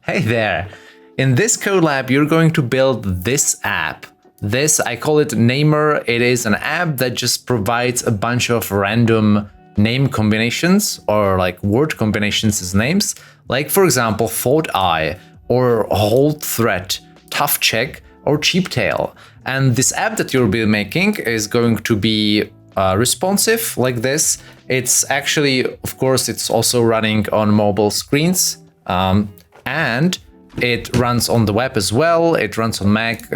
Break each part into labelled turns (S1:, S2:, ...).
S1: Hey there! In this Codelab, you're going to build this app. This, I call it Namer. It is an app that just provides a bunch of random name combinations or like word combinations as names. Like for example, Thought Eye or Hold Threat, Tough Check or Cheap Tail. And this app that you'll be making is going to be responsive like this. It's actually, of course, it's also running on mobile screens. And it runs on the web as well. It runs on Mac,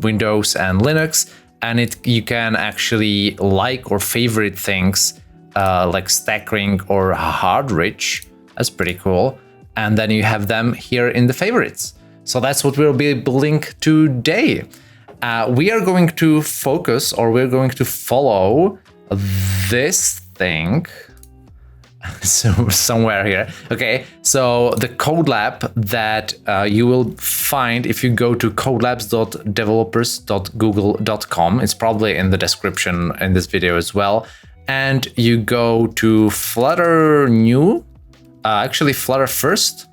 S1: Windows, and Linux. And you can actually like or favorite things like stack-ring or hard-rich. That's pretty cool. And then you have them here in the favorites. So that's what we'll be building today. We are going to focus, or we're going to follow this thing. So somewhere here. Okay, so the Codelab that you will find if you go to codelabs.developers.google.com. It's probably in the description in this video as well. And you go to Flutter new, actually Flutter first,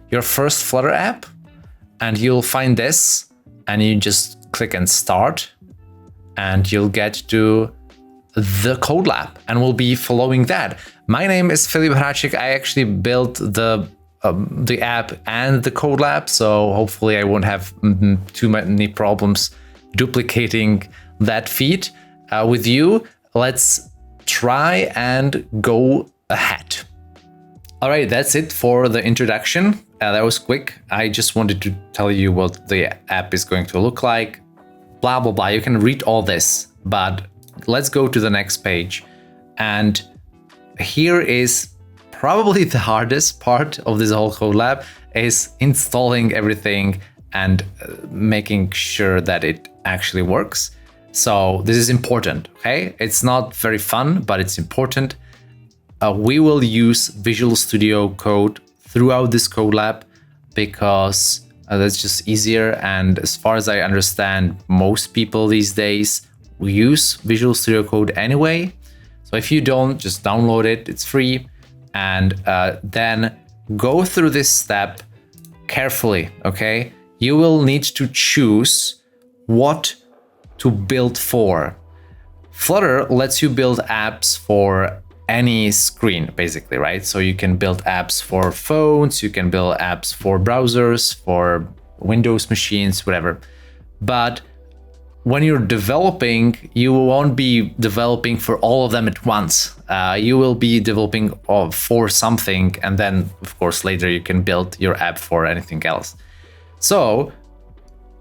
S1: your first Flutter app, and you'll find this, and you just click and start, and you'll get to the Codelab, and we'll be following that. My name is Filip Hráček. I actually built the app and the Codelab, so hopefully I won't have too many problems duplicating that feed with you. Let's try and go ahead. All right, that's it for the introduction. That was quick. I just wanted to tell you what the app is going to look like. Blah, blah, blah. You can read all this, but let's go to the next page. And here is probably the hardest part of this whole Codelab is installing everything and making sure that it actually works. So this is important, okay? It's not very fun, but it's important. We will use Visual Studio Code throughout this Codelab because that's just easier. And as far as I understand, most people these days we use Visual Studio Code anyway. So if you don't, just download it, it's free. And then go through this step carefully, okay? You will need to choose what to build for. Flutter lets you build apps for any screen, basically, right? So you can build apps for phones, you can build apps for browsers, for Windows machines, whatever. But when you're developing, you won't be developing for all of them at once. You will be developing for something, and then, of course, later you can build your app for anything else. So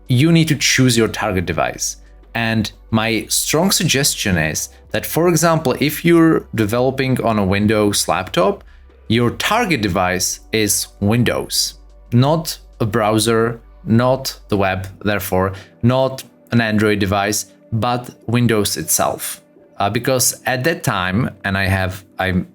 S1: you need to choose your target device. And my strong suggestion is that, for example, if you're developing on a Windows laptop, your target device is Windows, not a browser, not the web, therefore, not an Android device, but Windows itself. Because at that time, and I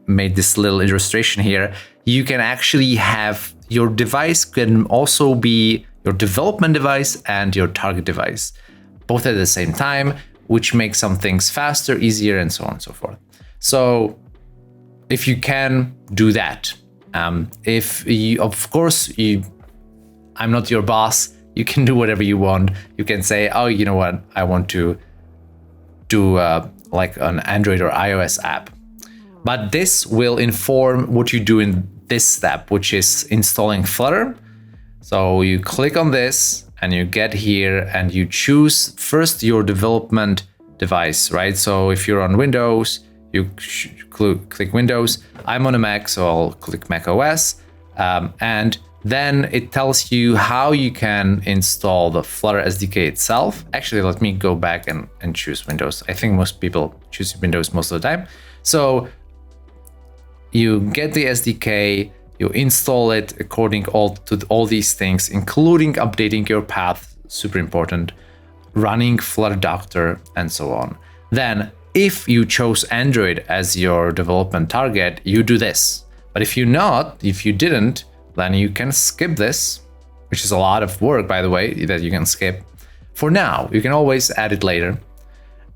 S1: made this little illustration here, you can actually have your device can also be your development device and your target device, both at the same time, which makes some things faster, easier, and so on and so forth. So if you can do that, if you, of course, I'm not your boss, you can do whatever you want. You can say, oh, you know what, I want to do like an Android or iOS app. But this will inform what you do in this step, which is installing Flutter. So you click on this and you get here and you choose first your development device, right? So if you're on Windows, you click Windows. I'm on a Mac, so I'll click Mac OS. And then it tells you how you can install the Flutter SDK itself. Actually, let me go back and choose Windows. I think most people choose Windows most of the time. So you get the SDK, you install it according to all these things, including updating your path, super important, running Flutter Doctor, and so on. Then, if you chose Android as your development target, you do this. But if you didn't, then you can skip this, which is a lot of work, by the way, that you can skip. For now, you can always add it later.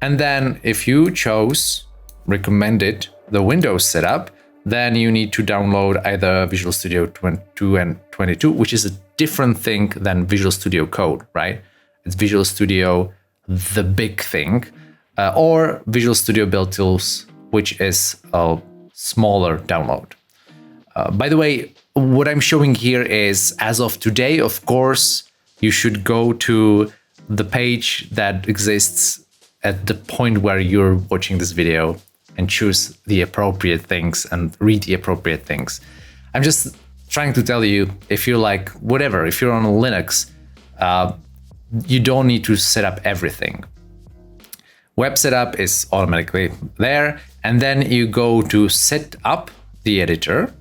S1: And then if you chose recommended the Windows setup, then you need to download either Visual Studio 22 and 22, which is a different thing than Visual Studio Code, right? It's Visual Studio, the big thing, or Visual Studio Build Tools, which is a smaller download. By the way, what I'm showing here is as of today. Of course, you should go to the page that exists at the point where you're watching this video and choose the appropriate things and read the appropriate things. I'm just trying to tell you, if you're like, whatever, if you're on Linux, you don't need to set up everything. Web setup is automatically there. And then you go to set up the editor.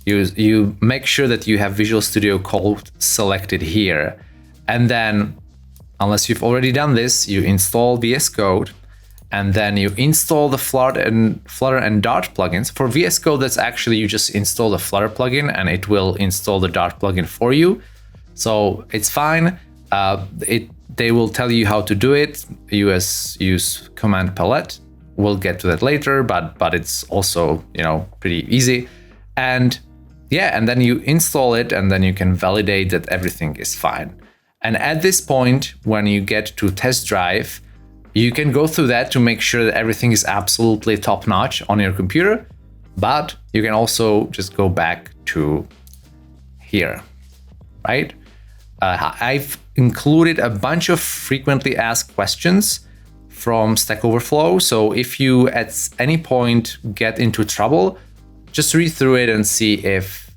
S1: You make sure that you have Visual Studio Code selected here. And then, unless you've already done this, you install VS Code. And then you install the Flutter and Dart plugins. For VS Code, that's actually, you just install the Flutter plugin and it will install the Dart plugin for you. So it's fine. They will tell you how to do it. Use command palette. We'll get to that later, but it's also, pretty easy. And yeah, and then you install it and then you can validate that everything is fine. And at this point, when you get to test drive, you can go through that to make sure that everything is absolutely top-notch on your computer, but you can also just go back to here, right? I've included a bunch of frequently asked questions from Stack Overflow. So if you at any point get into trouble, just read through it and see if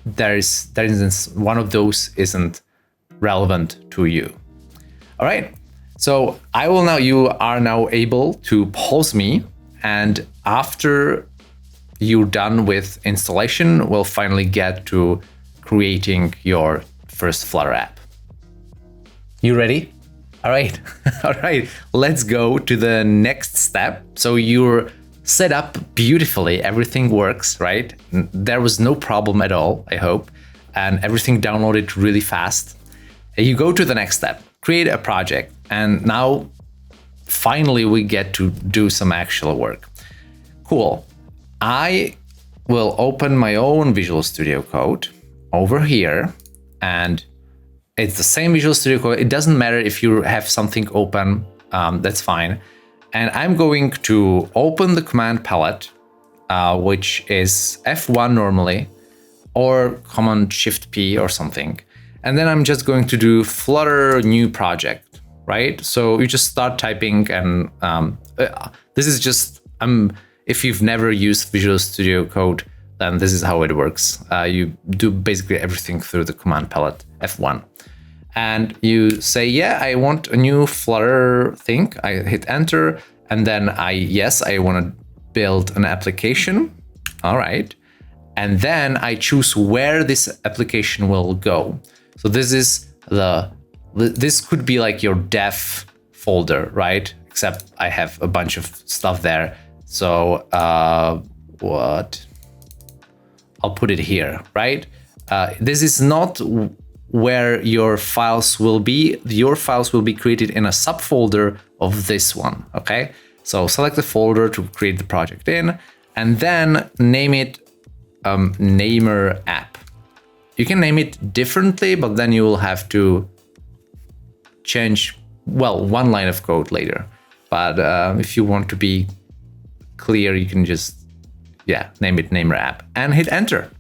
S1: there's instance one of those isn't relevant to you. All right. So you are now able to pause me, and after you're done with installation, we'll finally get to creating your first Flutter app. You ready? All right. All right, let's go to the next step. So you're set up beautifully, everything works, right? There was no problem at all, I hope, and everything downloaded really fast. You go to the next step, create a project. And now, finally, we get to do some actual work. Cool. I will open my own Visual Studio Code over here, and it's the same Visual Studio Code. It doesn't matter if you have something open, that's fine. And I'm going to open the command palette, which is F1 normally, or Command Shift P or something. And then I'm just going to do Flutter new project. Right? So you just start typing, and this is just, if you've never used Visual Studio Code, then this is how it works. You do basically everything through the command palette, F1. And you say, yeah, I want a new Flutter thing. I hit enter, and then I want to build an application. All right. And then I choose where this application will go. So this could be like your dev folder, right? Except I have a bunch of stuff there. So I'll put it here, right? This is not where your files will be. Your files will be created in a subfolder of this one, okay? So select the folder to create the project in, and then name it namer app. You can name it differently, but then you will have to change, one line of code later. But if you want to be clear, you can just, name it namer app and hit enter.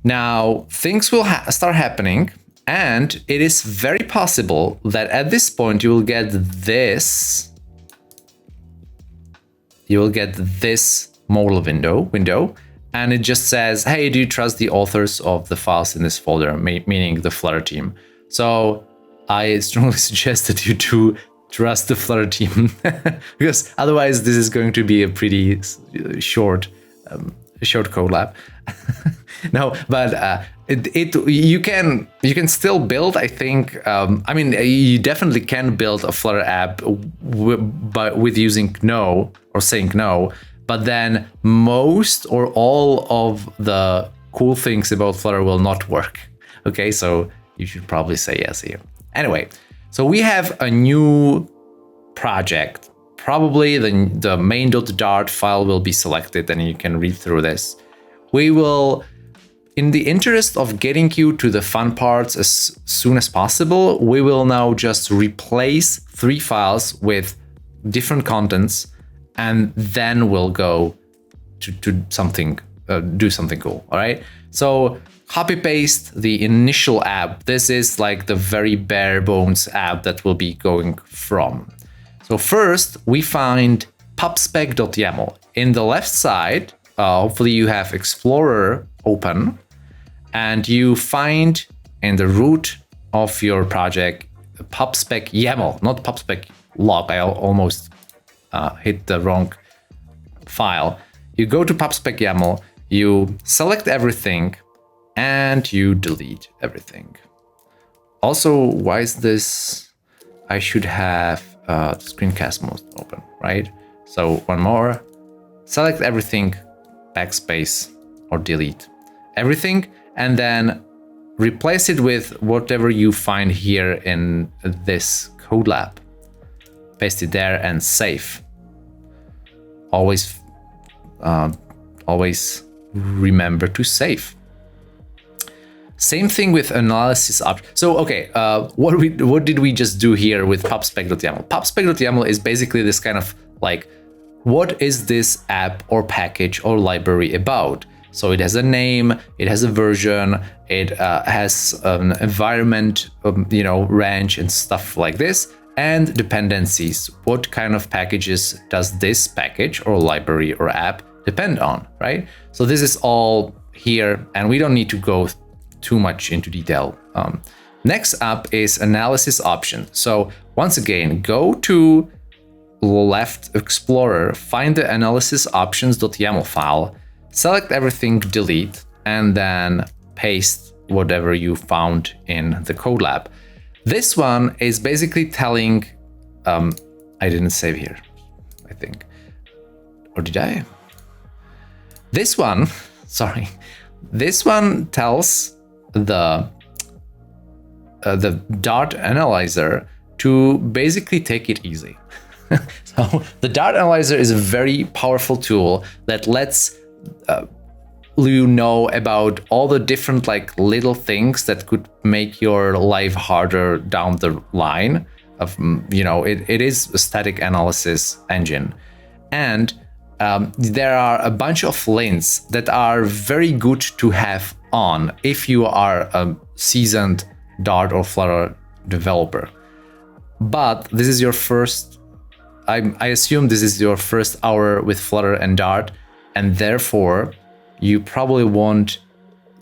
S1: Now things will start happening, and it is very possible that at this point you will get this. You will get this modal window, and it just says, hey, do you trust the authors of the files in this folder, meaning the Flutter team? So I strongly suggest that you do trust the Flutter team, because otherwise this is going to be a pretty short Codelab. No, but you can still build, I think. You definitely can build a Flutter app with using no or saying no. But then most or all of the cool things about Flutter will not work. Okay, so you should probably say yes here. Anyway, so we have a new project probably the main.dart file will be selected, and you can read through this. We will, in the interest of getting you to the fun parts as soon as possible, we will now just replace 3 files with different contents, and then we'll go to something, do something cool. All right. So copy paste the initial app. This is like the very bare bones app that we'll be going from. So first we find pubspec.yaml. In the left side, hopefully you have Explorer open, and you find in the root of your project pubspec YAML, not pubspec log. I almost hit the wrong file. You go to pubspec YAML, you select everything, and you delete everything. Also, why is this? I should have screencast mode open, right? So one more, select everything, backspace, or delete everything, and then replace it with whatever you find here in this Codelab. Paste it there and save. Always remember to save. Same thing with analysis option. So, okay, what did we just do here with pubspec.yaml? Pubspec.yaml is basically this kind of like, what is this app or package or library about? So it has a name, it has a version, it has an environment, range and stuff like this, and dependencies. What kind of packages does this package or library or app depend on, right? So this is all here, and we don't need to go too much into detail. Next up is analysis option. So once again, go to left Explorer, find the analysis options.yaml file, select everything, delete, and then paste whatever you found in the Codelab. This one is basically telling, I didn't save here, I think, or did I? This one, sorry, this one tells the Dart analyzer to basically take it easy. So the Dart analyzer is a very powerful tool that lets you know about all the different like little things that could make your life harder down the line of, it is a static analysis engine. And there are a bunch of lints that are very good to have on if you are a seasoned Dart or Flutter developer. But this is your first, I assume this is your first hour with Flutter and Dart, and therefore you probably want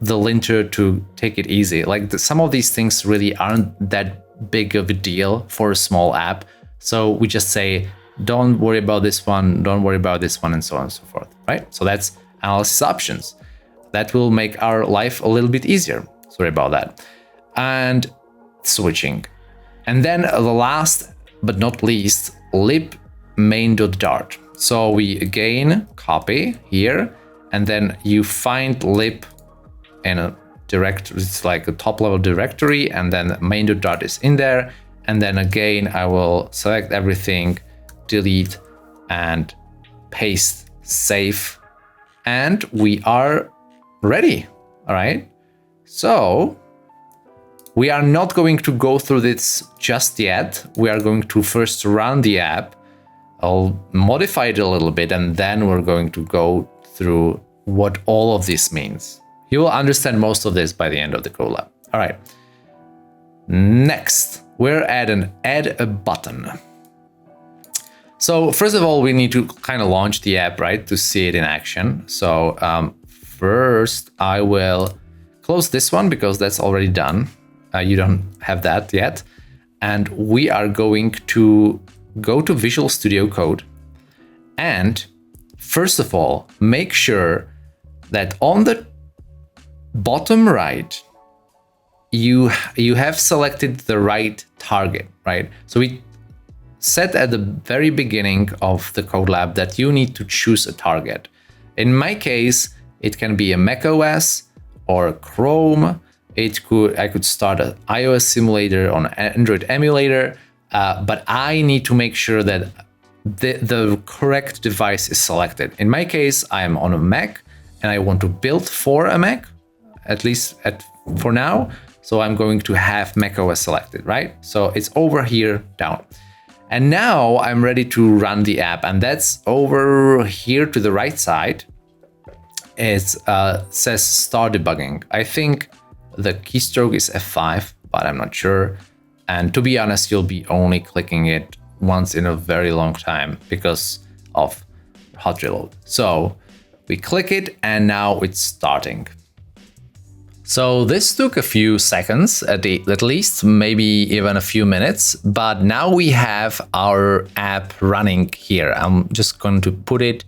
S1: the linter to take it easy. Like some of these things really aren't that big of a deal for a small app. So we just say, don't worry about this one, don't worry about this one, and so on and so forth, right? So that's analysis options. That will make our life a little bit easier. Sorry about that. And switching. And then the last but not least, lib main.dart. So we again copy here, and then you find lib in a directory, it's like a top level directory, and then main.dart is in there. And then again, I will select everything, delete, and paste, save, and we are ready. All right. So we are not going to go through this just yet. We are going to first run the app. I'll modify it a little bit, and then we're going to go through what all of this means. You will understand most of this by the end of the Codelab. All right. Next, we're at an add a button. So first of all, we need to kind of launch the app, right, to see it in action. So first, I will close this one because that's already done. You don't have that yet. And we are going to go to Visual Studio Code. And first of all, make sure that on the bottom right, you have selected the right target, right? So we set at the very beginning of the Codelab that you need to choose a target. In my case, it can be a macOS or Chrome. I could start an iOS simulator on an Android emulator, but I need to make sure that the correct device is selected. In my case, I am on a Mac and I want to build for a Mac, at least for now. So I'm going to have macOS selected, right? So it's over here down. And now I'm ready to run the app, and that's over here to the right side. It says start debugging. I think the keystroke is F5, but I'm not sure. And to be honest, you'll be only clicking it once in a very long time because of hot reload. So we click it and now it's starting. So this took a few seconds at least, maybe even a few minutes, but now we have our app running here. I'm just going to put it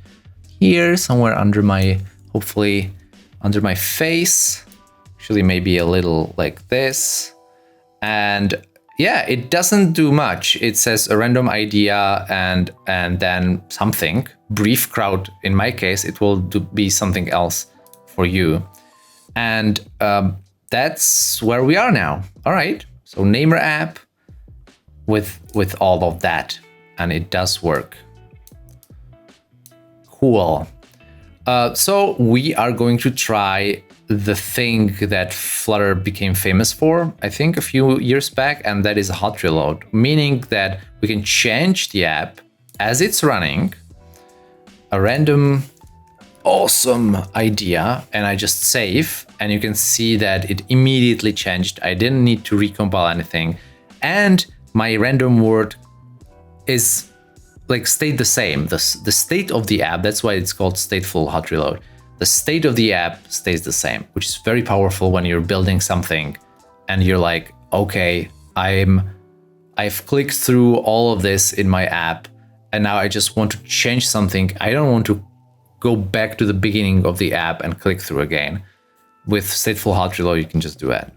S1: here somewhere under my, hopefully under my face, actually maybe a little like this. And yeah, it doesn't do much. It says a random idea and then something, brief crowd. In my case, it will be something else for you. And that's where we are now. All right, so name your app with all of that, and it does work. Cool. So we are going to try the thing that Flutter became famous for, I think a few years back, and that is a hot reload, meaning that we can change the app as it's running, a random awesome idea, and I just save, and you can see that it immediately changed. I didn't need to recompile anything, and my random word is like stayed the same. The state of the app, that's why it's called stateful hot reload. The state of the app stays the same, which is very powerful when you're building something and you're like, okay, I've clicked through all of this in my app and now I just want to change something. I don't want to go back to the beginning of the app and click through again. With stateful hot reload, you can just do it.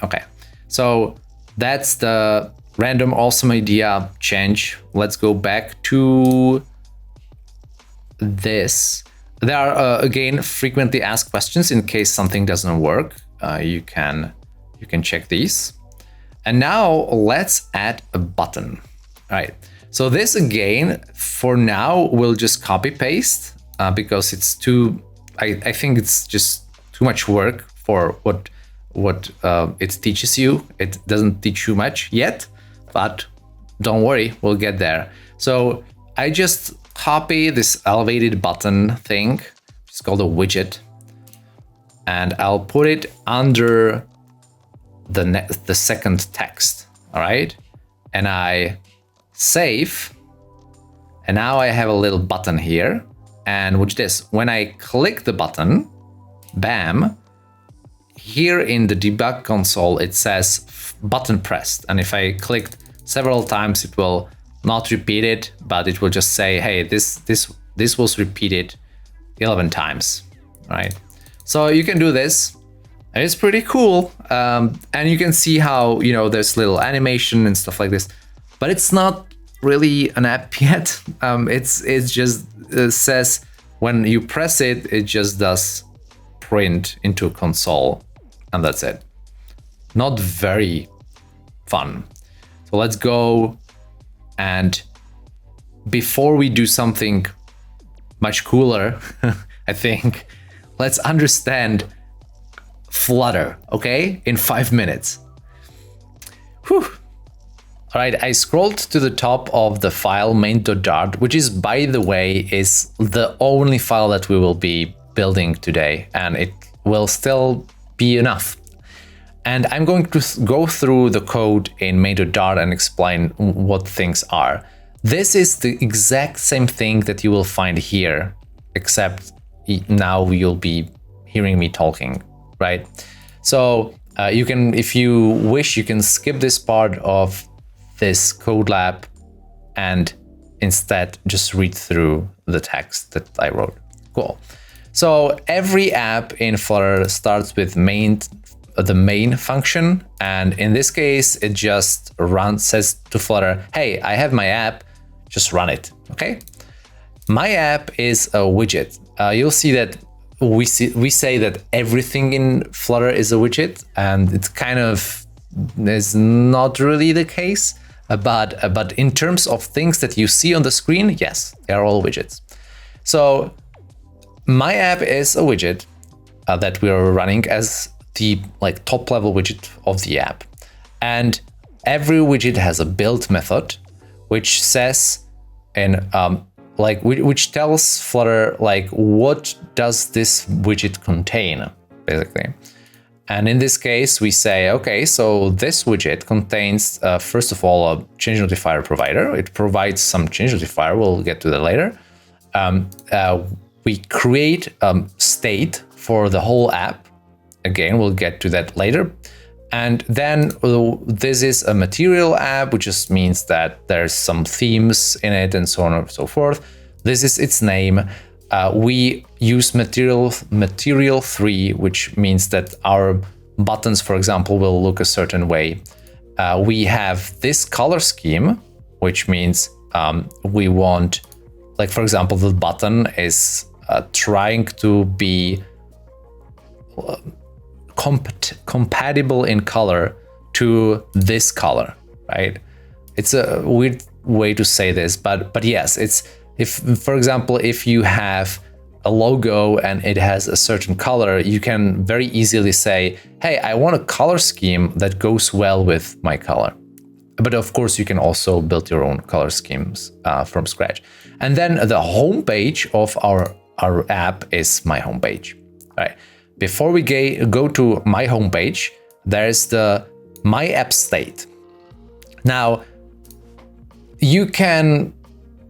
S1: Okay, so that's the random awesome idea change. Let's go back to this. There are again frequently asked questions in case something doesn't work. You can check these. And now let's add a button. All right. So this again, for now, we'll just copy paste because it's too. I think it's just too much work for what it teaches you. It doesn't teach you much yet, but don't worry, we'll get there. So I just copy this elevated button thing. It's called a widget, and I'll put it under the second text. All right, and I save, and now I have a little button here. And watch this, when I click the button, bam, here in the debug console it says button pressed, and if I clicked several times it will not repeat it, but it will just say, hey, this was repeated 11 times, right? So you can do this, and it's pretty cool. And you can see how, you know, there's little animation and stuff like this, but it's not really an app yet. It's just says when you press it, it just does print into a console, and that's it. Not very fun. So let's go. And before we do something much cooler, I think, let's understand Flutter, okay? In 5 minutes. Whew. All right, I scrolled to the top of the file main.dart, which is, by the way, is the only file that we will be building today, and it will still be enough. And I'm going to go through the code in main.dart and explain what things are. This is the exact same thing that you will find here, except now you'll be hearing me talking, right? So you can, if you wish, you can skip this part of this Codelab and instead just read through the text that I wrote. Cool. So every app in Flutter starts with the main function, and in this case it just says to Flutter, hey, I have my app, just run it. Okay, my app is a widget. You'll see that we say that everything in Flutter is a widget, and it's kind of is not really the case. But in terms of things that you see on the screen, yes, they are all widgets. So my app is a widget that we are running as the top level widget of the app. And every widget has a build method, which says which tells Flutter what does this widget contain, basically. And in this case, we say, okay, so this widget contains, first of all, a change notifier provider. It provides some change notifier. We'll get to that later. We create state for the whole app. Again, we'll get to that later. And then this is a material app, which just means that there's some themes in it and so on and so forth. This is its name. We use material 3, which means that our buttons, for example, will look a certain way. We have this color scheme, which means we want, for example, the button is trying to be compatible in color to this color, right? It's a weird way to say this, but yes, it's for example, if you have a logo and it has a certain color, you can very easily say, hey, I want a color scheme that goes well with my color. But of course, you can also build your own color schemes from scratch. And then the homepage of our app is my homepage. All right. Before we go to my homepage, there's the my app state. Now, you can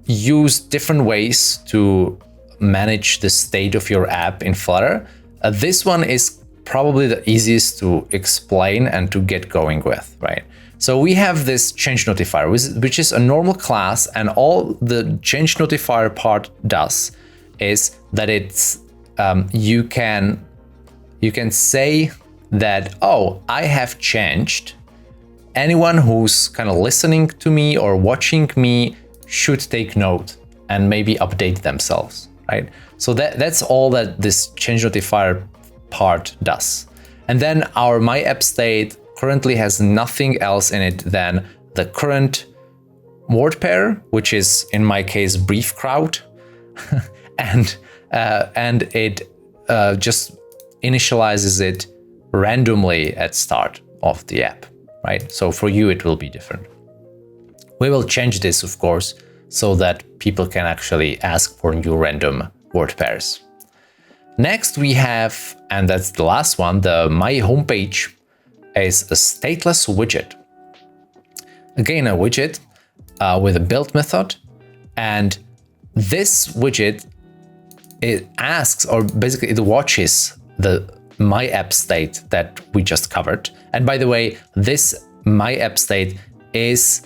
S1: use different ways to manage the state of your app in Flutter. This one is probably the easiest to explain and to get going with, right? So we have this change notifier, which is a normal class, and all the change notifier part does is that it's you can say that, oh, I have changed. Anyone who's kind of listening to me or watching me should take note and maybe update themselves, right? So that's all that this change notifier part does. And then our my app state currently has nothing else in it than the current word pair, which is in my case brief crowd, and it just initializes it randomly at start of the app, right? So for you, it will be different. We will change this, of course, so that people can actually ask for new random word pairs. Next, we have, and that's the last one, the my homepage is a stateless widget. Again, a widget with a build method. And this widget, it asks, or basically it watches the my app state that we just covered. And by the way, this my app state is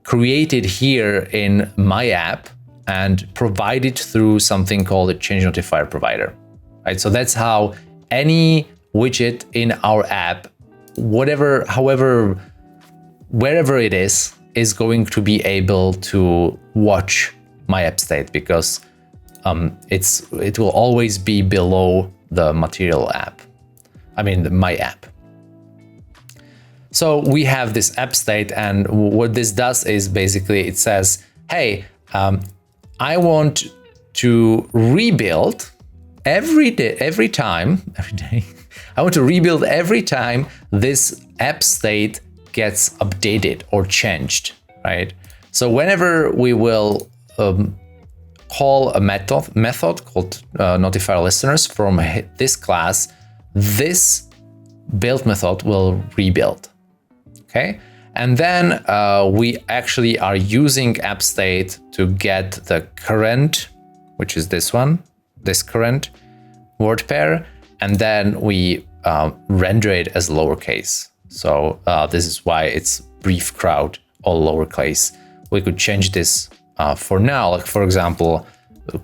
S1: created here in my app and provided through something called a change notifier provider, right? So that's how any widget in our app, wherever it is going to be able to watch my app state, because it will always be below the material app. My app. So we have this app state, and what this does is basically it says, hey, I want to rebuild every day. I want to rebuild every time this app state gets updated or changed, right? So whenever we will call a method called notify listeners from this class, this build method will rebuild. Okay, and then we actually are using app state to get the current, which is this current word pair, and then we render it as lowercase. So this is why it's brief crowd, all lowercase. We could change this for now, like for example,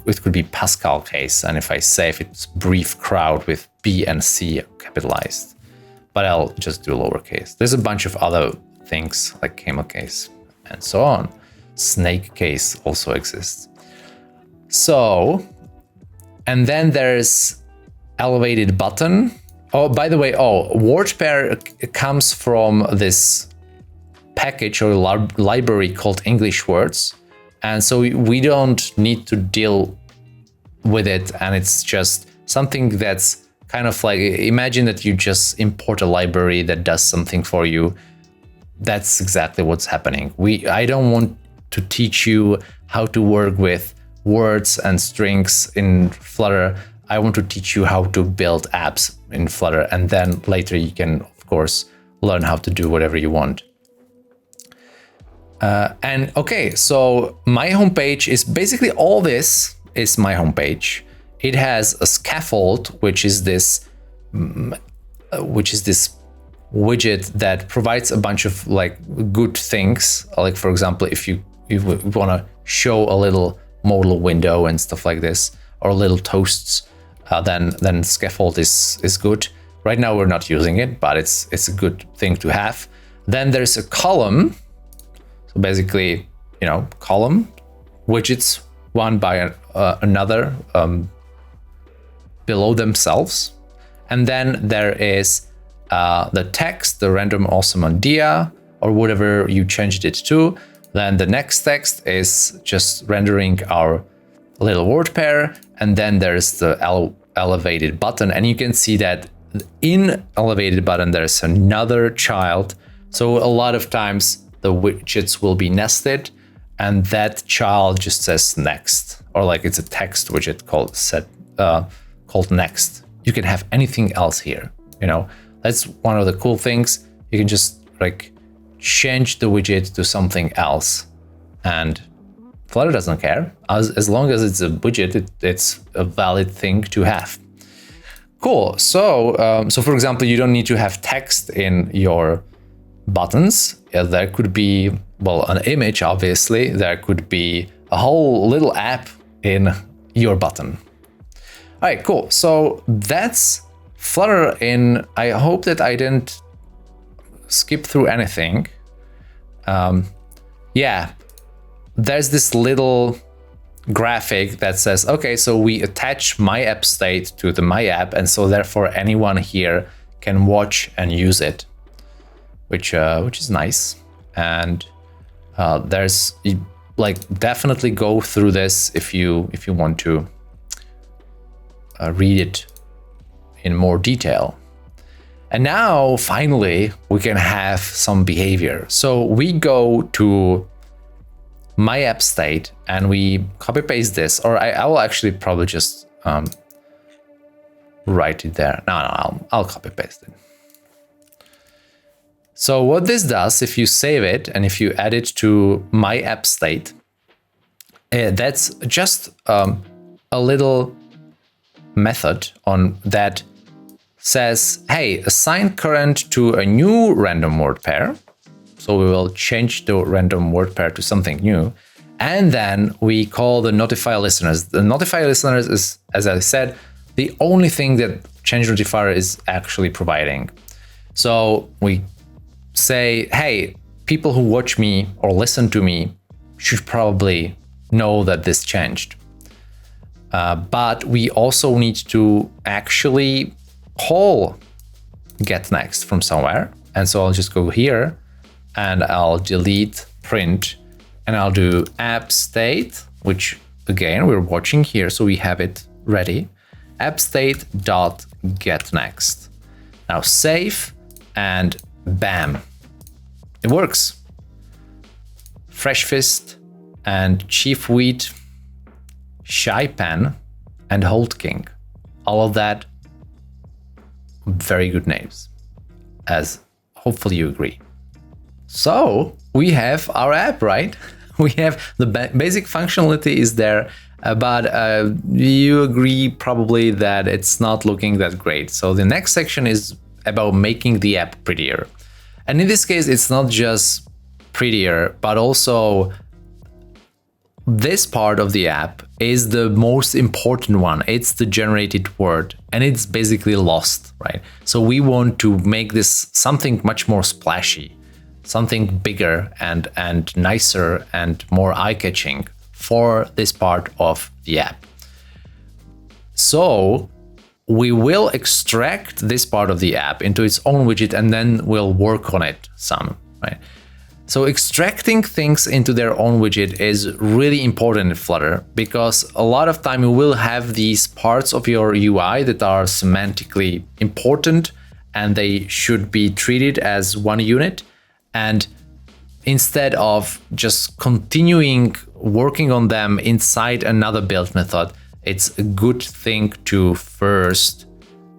S1: it could be Pascal case, and if I save it's brief crowd with B and C capitalized. But I'll just do lowercase. There's a bunch of other things like camel case and so on. Snake case also exists. So, and then there's elevated button. Oh, by the way, word pair comes from this package or library called English words. And so we don't need to deal with it. And it's just something that's kind of like, imagine that you just import a library that does something for you. That's exactly what's happening. I don't want to teach you how to work with words and strings in Flutter. I want to teach you how to build apps in Flutter, and then later you can, of course, learn how to do whatever you want. And okay, so my homepage is basically all this is my homepage. It has a scaffold, which is this widget that provides a bunch of like good things. Like for example, if you want to show a little modal window and stuff like this, or little toasts, then scaffold is good. Right now we're not using it, but it's a good thing to have. Then there's a column. So basically, column widgets one by another below themselves. And then there is the text, the random awesome idea, or whatever you changed it to. Then the next text is just rendering our little word pair. And then there's the elevated button. And you can see that in elevated button, there's another child. So a lot of times the widgets will be nested, and that child just says next, or like it's a text widget called next. You can have anything else here. That's one of the cool things. You can just like change the widget to something else, and Flutter doesn't care. As long as it's a widget, it's a valid thing to have. Cool. So for example, you don't need to have text in your buttons. There could be, well, an image, obviously. There could be a whole little app in your button. All right, cool. So that's Flutter in. I hope that I didn't skip through anything. Yeah, there's this little graphic that says, okay, so we attach my app state to the my app, and so therefore anyone here can watch and use it, which is nice. And there's like, definitely go through this if you want to read it in more detail. And now finally we can have some behavior. So we go to my app state and we copy paste this, or I will actually probably just write it there. No, I'll copy paste it. So what this does, if you save it and if you add it to my app state, that's just a little method on that says, hey, assign current to a new random word pair. So we will change the random word pair to something new. And then we call the notify listeners. The notify listeners is, as I said, the only thing that change notifier is actually providing. So we say, hey, people who watch me or listen to me should probably know that this changed. But we also need to actually call get next from somewhere. And so I'll just go here and I'll delete print and I'll do app state, which again, we're watching here. So we have it ready. App state dot get next. Now save and bam, it works. Fresh Fist and Chief Wheat, Shy Pen and Hold King. All of that, very good names, as hopefully you agree. So we have our app, right? We have the basic functionality is there, but you agree probably that it's not looking that great. So the next section is about making the app prettier. And in this case, it's not just prettier, but also this part of the app is the most important one. It's the generated word and it's basically lost, right? So we want to make this something much more splashy, something bigger and nicer and more eye-catching for this part of the app. So we will extract this part of the app into its own widget and then we'll work on it some, right? So extracting things into their own widget is really important in Flutter, because a lot of time you will have these parts of your UI that are semantically important and they should be treated as one unit. And instead of just continuing working on them inside another build method, it's a good thing to first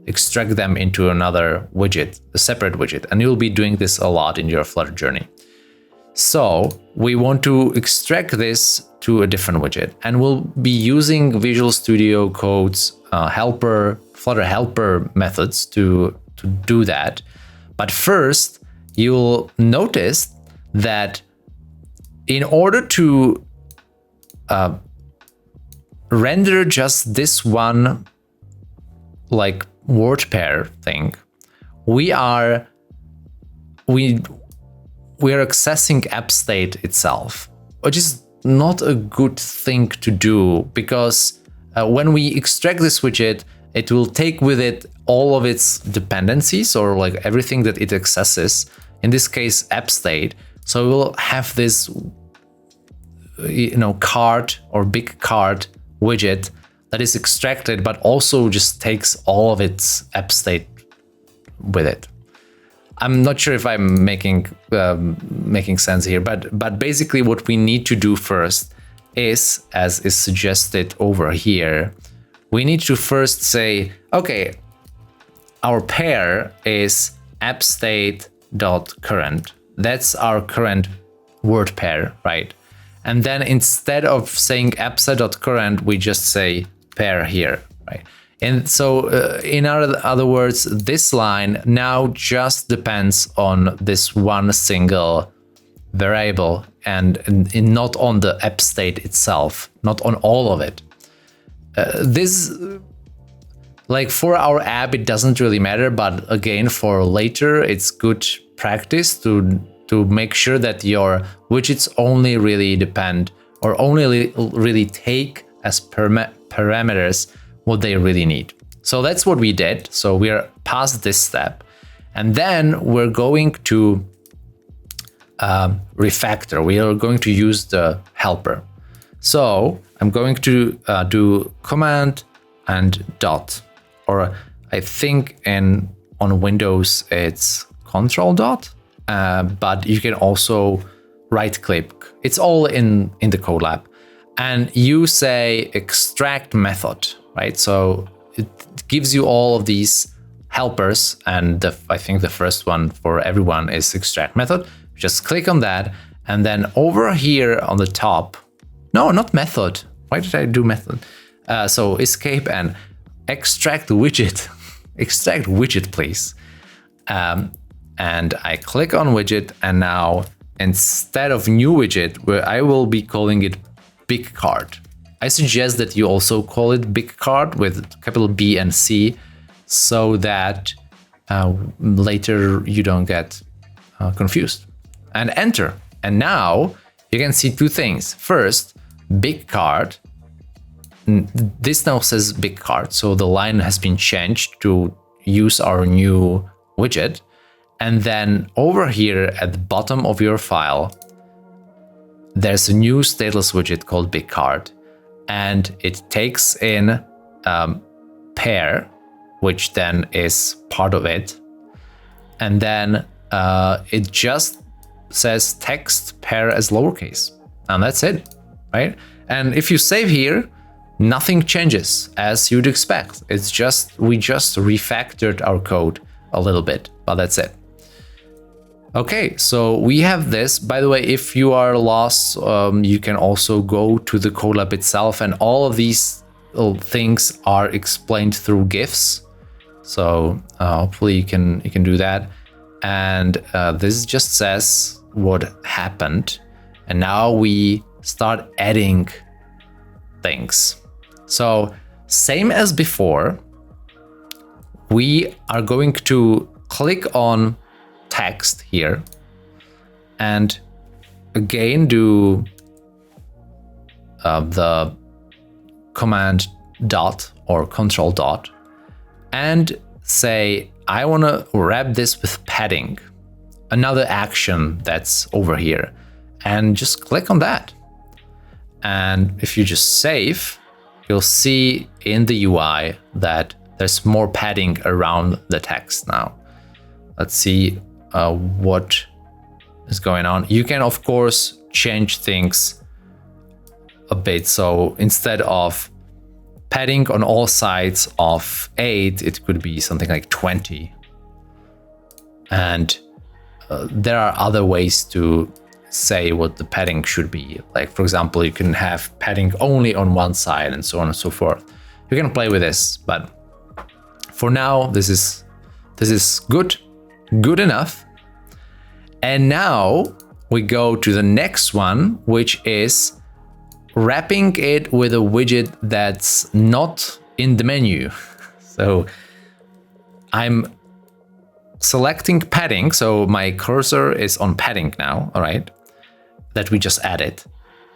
S1: extract them into another widget, a separate widget. And you'll be doing this a lot in your Flutter journey. So we want to extract this to a different widget, and we'll be using Visual Studio Code's Flutter helper methods to do that. But first, you'll notice that in order to render just this one like word pair thing, we are accessing app state itself, which is not a good thing to do, because when we extract this widget, it will take with it all of its dependencies, or like everything that it accesses, in this case app state. So we'll have this card or big card widget that is extracted, but also just takes all of its app state with it. I'm not sure if I'm making sense here, but basically what we need to do first is, as is suggested over here, we need to first say, okay, our pair is appstate.current. That's our current word pair, right? And then instead of saying appstate.current, we just say pair here, right? And so in other words, this line now just depends on this one single variable and not on the app state itself, not on all of it. This, like for our app, it doesn't really matter, but again, for later, it's good practice to make sure that your widgets only really depend, or only really take as parameters what they really need. So that's what we did. So we are past this step, and then we're going to refactor. We are going to use the helper. So I'm going to do command and dot, or I think on Windows it's control dot, but you can also right click. It's all in the Codelab, and you say extract method. Right, so it gives you all of these helpers, and I think the first one for everyone is extract method. Just click on that, and then over here on the top, no, not method. Why did I do method? So escape and extract widget. Extract widget, please. And I click on widget, and now instead of new widget, where I will be calling it big card. I suggest that you also call it big card with capital B and C, so that later you don't get confused. And enter. And now you can see two things. First, big card. This now says big card, so the line has been changed to use our new widget. And then over here at the bottom of your file, there's a new stateless widget called big card. And it takes in pair, which then is part of it. And then it just says text pair as lowercase. And that's it, right? And if you save here, nothing changes as you'd expect. It's just, we just refactored our code a little bit, but that's it. Okay, so we have this. By the way, if you are lost, you can also go to the Codelab itself, and all of these things are explained through GIFs. So hopefully you can do that. And this just says what happened. And now we start adding things. So same as before, we are going to click on text here and again do the command dot or control dot and say I want to wrap this with padding. another action that's over here, and just click on that. And if you just save, you'll see in the UI that there's more padding around the text now. Let's see what is going on. You can, of course, change things a bit. So instead of padding on all sides of 8, it could be something like 20. And there are other ways to say what the padding should be. Like, for example, you can have padding only on one side and so on and so forth. You can play with this, but for now, this is good enough. And now we go to the next one, which is wrapping it with a widget that's not in the menu. So I'm selecting padding. So my cursor is on padding now, all right, that we just added.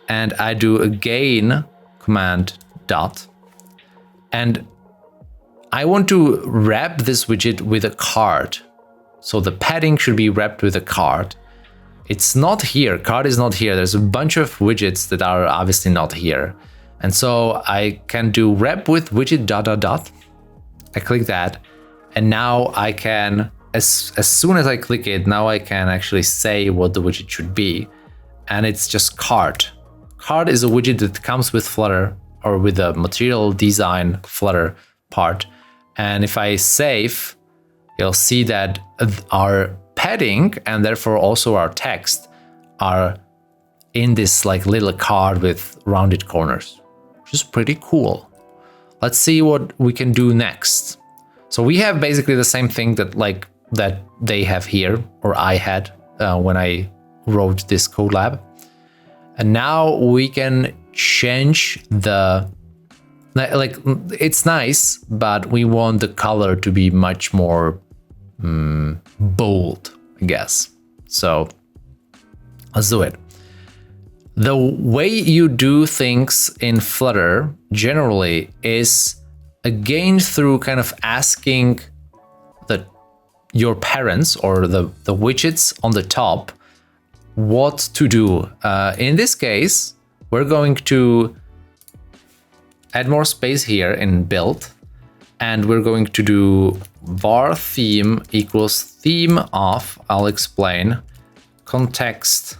S1: And I do again command dot. And I want to wrap this widget with a card. So the padding should be wrapped with a card. It's not here. Card is not here. There's a bunch of widgets that are obviously not here. And so I can do wrap with widget dot dot dot. I click that. And now I can, as soon as I click it, now I can actually say what the widget should be. And it's just card. Card is a widget that comes with Flutter, or with the material design Flutter part. And if I save, you'll see that our padding and therefore also our text are in this like little card with rounded corners, which is pretty cool. Let's see what we can do next. So we have basically the same thing that they have here, or I had when I wrote this Codelab. And now we can change the, like, it's nice, but we want the color to be much more bold, I guess. So let's do it. The way you do things in Flutter generally is again through kind of asking your parents or the widgets on the top what to do. In this case, we're going to add more space here in build, and we're going to do var theme equals theme of, I'll explain, context.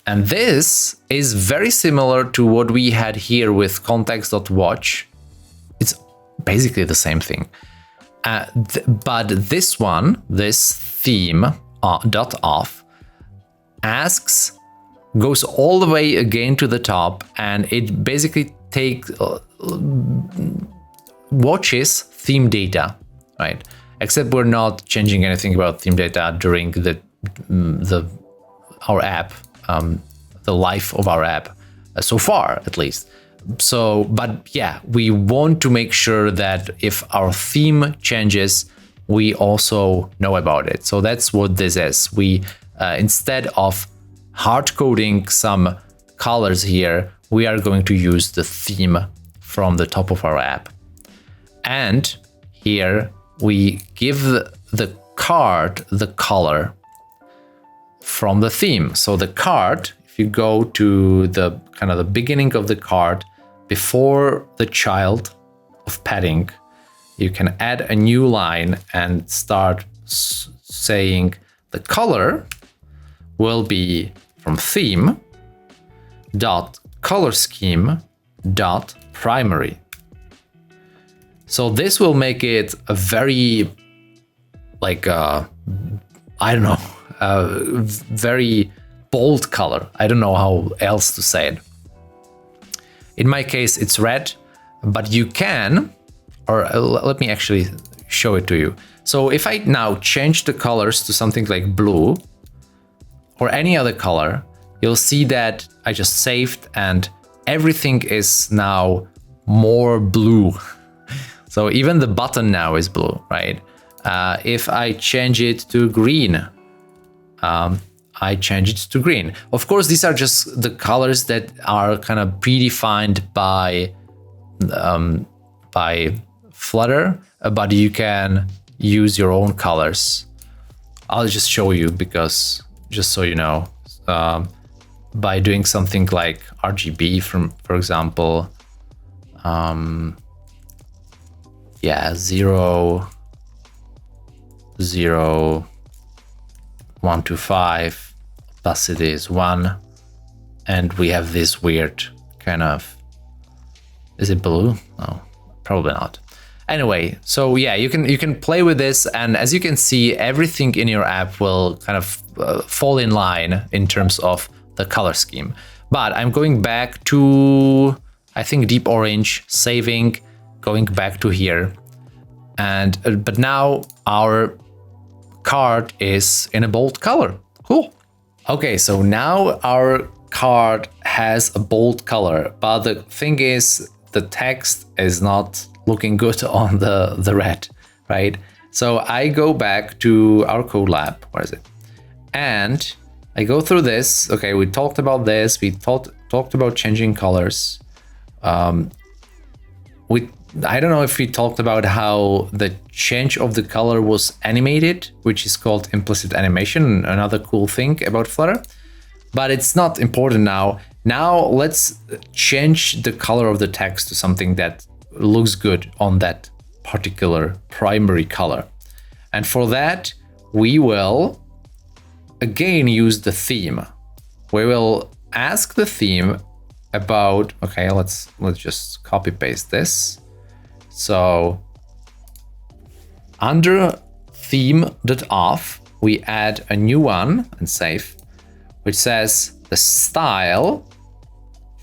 S1: And this is very similar to what we had here with context.watch. It's basically the same thing. But this one, this theme dot off, goes all the way again to the top, and it basically watches theme data, right? Except we're not changing anything about theme data during our app, the life of our app, so far at least. So, but yeah, we want to make sure that if our theme changes, we also know about it. So that's what this is. We instead of hard coding some colors here, we are going to use the theme from the top of our app. And here we give the card the color from the theme. So the card, if you go to the kind of the beginning of the card, before the child of padding, you can add a new line and start saying the color will be from theme dot color scheme dot primary. So this will make it a very, like, I don't know, very bold color. I don't know how else to say it. In my case, it's red, but you can, or let me actually show it to you. So if I now change the colors to something like blue or any other color, you'll see that I just saved and everything is now more blue. So even the button now is blue, right? If I change it to green, I change it to green. Of course, these are just the colors that are kind of predefined by Flutter, but you can use your own colors. I'll just show you because just so you know, by doing something like RGB for example, yeah, 0, 0, 1 to 5, opacity is 1, and we have this weird kind of, is it blue? No, probably not. Anyway, so yeah, you can play with this, and as you can see, everything in your app will kind of fall in line in terms of the color scheme. But I'm going back to, I think, deep orange, saving, going back to here, and but now our card is in a bold color. Cool. Okay, so now our card has a bold color, but the thing is, the text is not looking good on the red, right? So I go back to our Codelab, where is it? And I go through this. Okay, we talked about this. We talked about changing colors. I don't know if we talked about how the change of the color was animated, which is called implicit animation, another cool thing about Flutter, but it's not important now. Now let's change the color of the text to something that looks good on that particular primary color. And for that, we will again use the theme. We will ask the theme about, okay, let's just copy paste this. So under theme.off, we add a new one and save, which says the style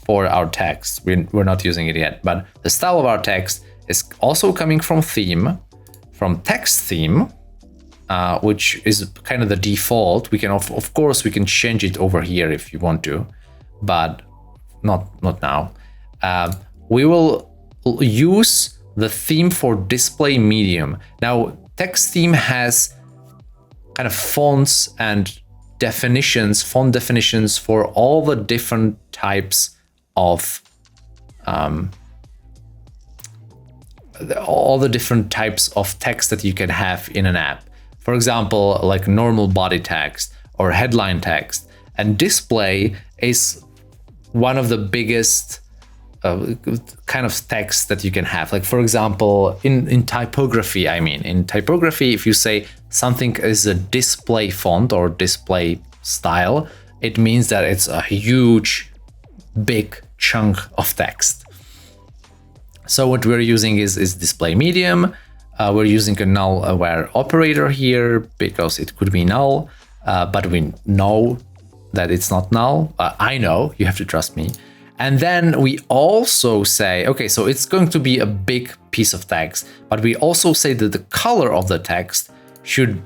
S1: for our text. We're not using it yet, but the style of our text is also coming from theme, from text theme, which is kind of the default. We can, of course, we can change it over here if you want to, but not now. We will use the theme for display medium. Now, text theme has kind of fonts and definitions, font definitions for all the different types of text that you can have in an app. For example, like normal body text or headline text. And display is one of the biggest kind of text that you can have. Like, for example, in typography, in typography, if you say something is a display font or display style, it means that it's a huge, big chunk of text. So what we're using is display medium. We're using a null aware operator here because it could be null, but we know that it's not null. I know, you have to trust me. And then we also say, okay, so it's going to be a big piece of text, but we also say that the color of the text should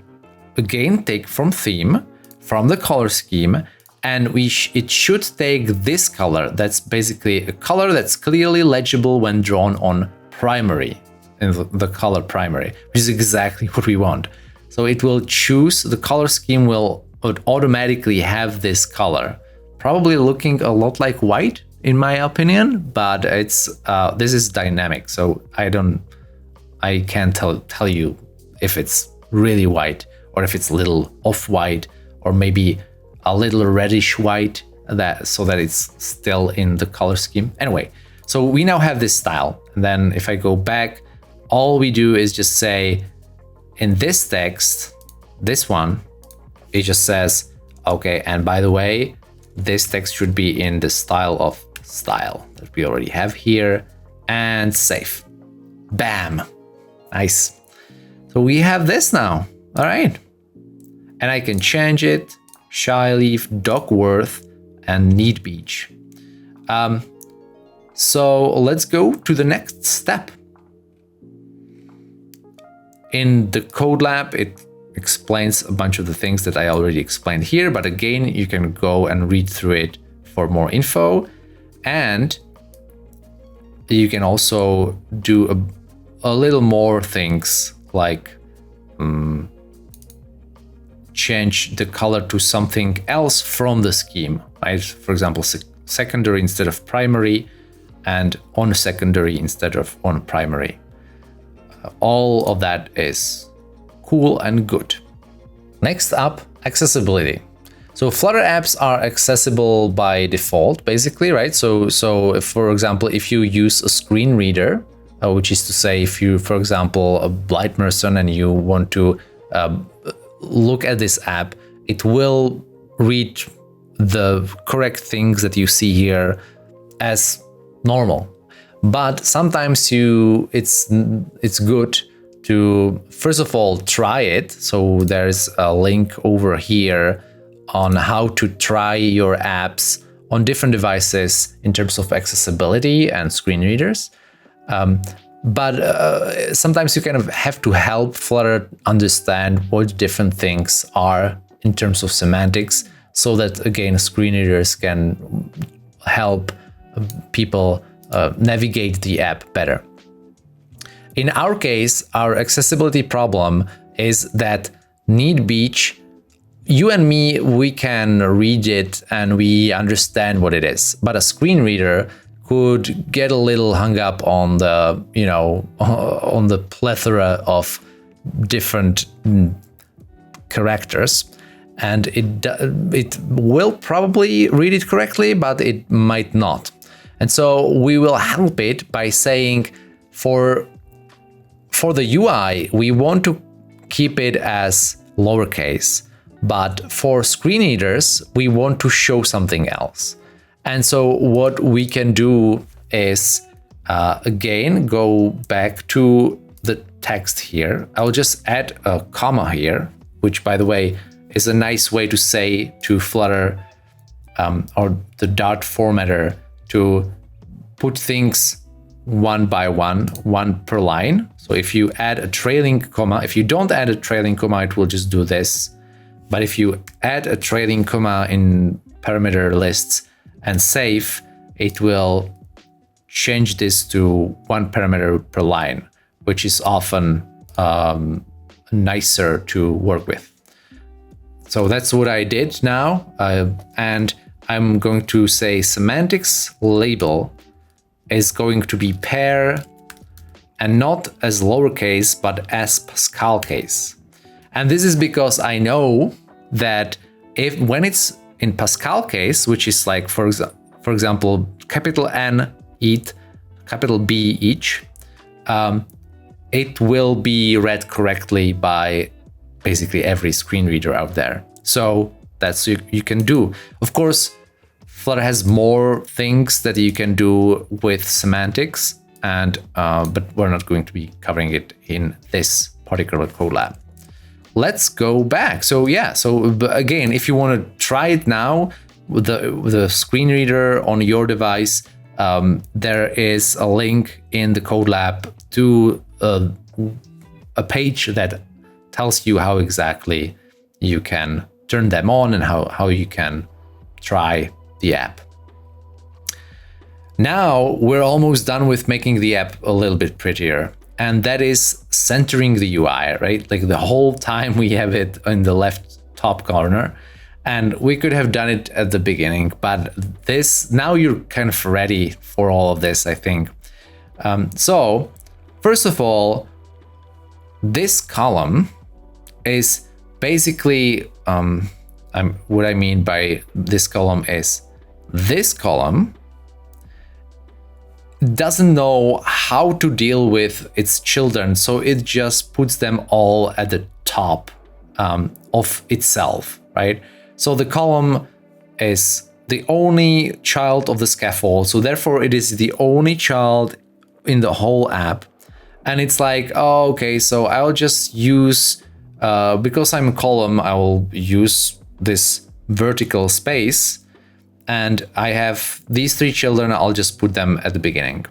S1: again take from theme, from the color scheme, and it should take this color. That's basically a color that's clearly legible when drawn on primary, in the color primary, which is exactly what we want. So it will choose, the color scheme will automatically have this color, probably looking a lot like white, in my opinion, but it's this is dynamic, so I can't tell you if it's really white or if it's a little off-white or maybe a little reddish white, so that it's still in the color scheme. Anyway, so we now have this style, and then if I go back, all we do is just say in this text, this one, it just says, okay, and by the way, this text should be in the style of style that we already have here, and save. Bam. Nice. So we have this now. All right. And I can change it. Shyleaf, Duckworth, and Neat Beach. So let's go to the next step. In the Codelab, it explains a bunch of the things that I already explained here, but again, you can go and read through it for more info. And you can also do a little more things like change the color to something else from the scheme, right? For example, secondary instead of primary, and on secondary instead of on primary. All of that is cool and good. Next up, accessibility. So Flutter apps are accessible by default, basically, right? So if, for example, if you use a screen reader, which is to say, if you, for example, a blind person and you want to look at this app, it will read the correct things that you see here as normal. But sometimes it's good to, first of all, try it. So there's a link over here on how to try your apps on different devices in terms of accessibility and screen readers. But sometimes you kind of have to help Flutter understand what different things are in terms of semantics, so that, again, screen readers can help people navigate the app better. In our case, our accessibility problem is that Need Beach, you and me, we can read it and we understand what it is, but a screen reader could get a little hung up on the, on the plethora of different characters, and it will probably read it correctly, but it might not. And so we will help it by saying, for the UI, we want to keep it as lowercase, but for screen readers, we want to show something else. And so what we can do is, again, go back to the text here. I'll just add a comma here, which, by the way, is a nice way to say to Flutter or the Dart formatter to put things one by one per line. So if you add a trailing comma, if you don't add a trailing comma, it will just do this. But if you add a trailing comma in parameter lists and save, it will change this to one parameter per line, which is often nicer to work with. So that's what I did now. And I'm going to say semantics label is going to be pair, and not as lowercase, but as Pascal case. And this is because I know that when it's in Pascal case, which is like, for example, capital N each, capital B each, it will be read correctly by basically every screen reader out there. So that's what you can do. Of course, Flutter has more things that you can do with semantics, and but we're not going to be covering it in this particular Codelab. Let's go back. So yeah, so again, if you want to try it now with the screen reader on your device, there is a link in the Codelab to a page that tells you how exactly you can turn them on and how you can try the app. Now we're almost done with making the app a little bit prettier, and that is centering the UI, right? Like the whole time we have it in the left top corner, and we could have done it at the beginning, but now you're kind of ready for all of this, I think. So first of all, this column is basically, what I mean by this column is this column doesn't know how to deal with its children, so it just puts them all at the top of itself, right? So the column is the only child of the scaffold, so therefore it is the only child in the whole app. And it's like, oh, okay, so I'll just use, because I'm a column, I will use this vertical space, and I have these three children, I'll just put them at the beginning.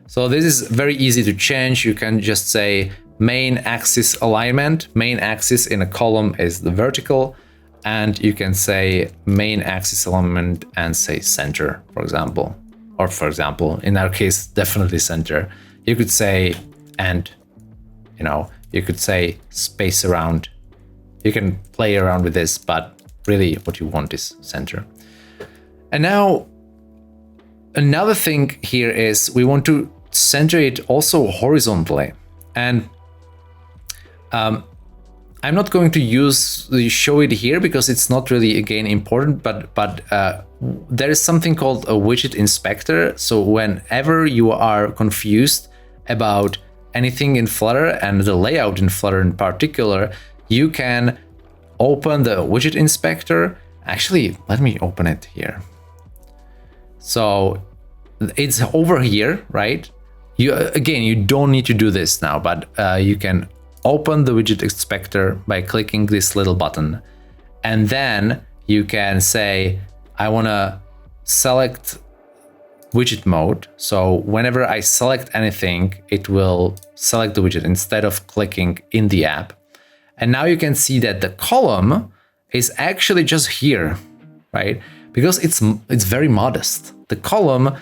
S1: So this is very easy to change. You can just say main axis alignment. Main axis in a column is the vertical, and you can say main axis alignment and say center, for example. Or for example, in our case, definitely center. You could say, and you could say space around. You can play around with this, but really what you want is center. And now another thing here is we want to center it also horizontally. And I'm I'm not going to show it here because it's not really, again, important, but there is something called a widget inspector. So whenever you are confused about anything in Flutter and the layout in Flutter in particular, you can open the widget inspector. Actually, let me open it here. So it's over here, right? You don't need to do this now, but you can open the widget inspector by clicking this little button. And then you can say, I want to select widget mode. So whenever I select anything, it will select the widget instead of clicking in the app. And now you can see that the column is actually just here, right? Because it's very modest. The column,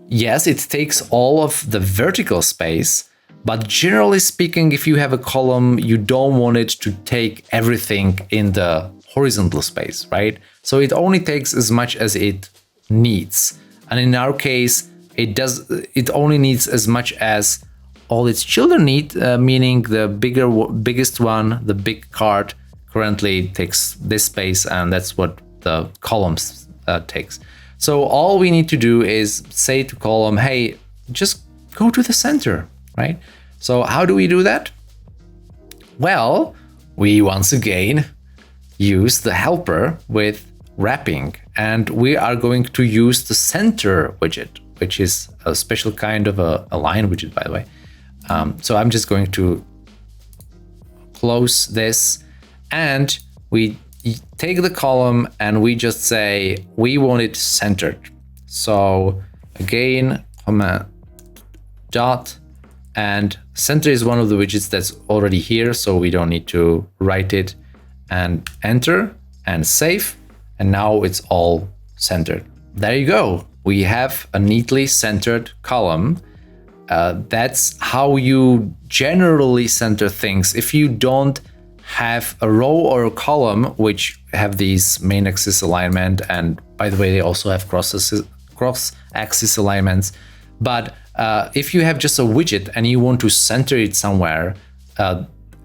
S1: yes, it takes all of the vertical space, but generally speaking, if you have a column, you don't want it to take everything in the horizontal space, right? So it only takes as much as it needs. And in our case, it only needs as much as all its children need, meaning the biggest one, the big card, currently takes this space, and that's what the columns takes. So all we need to do is say to column, hey, just go to the center, right? So how do we do that? Well, we once again use the helper with wrapping, and we are going to use the center widget, which is a special kind of a line widget, by the way. So I'm just going to close this, and we take the column and we just say we want it centered. So again, comma dot, and center is one of the widgets that's already here, so we don't need to write it, and enter and save. And now it's all centered. There you go. We have a neatly centered column. That's how you generally center things. If you don't have a row or a column, which have these main axis alignment, and by the way, they also have cross axis alignments. But if you have just a widget and you want to center it somewhere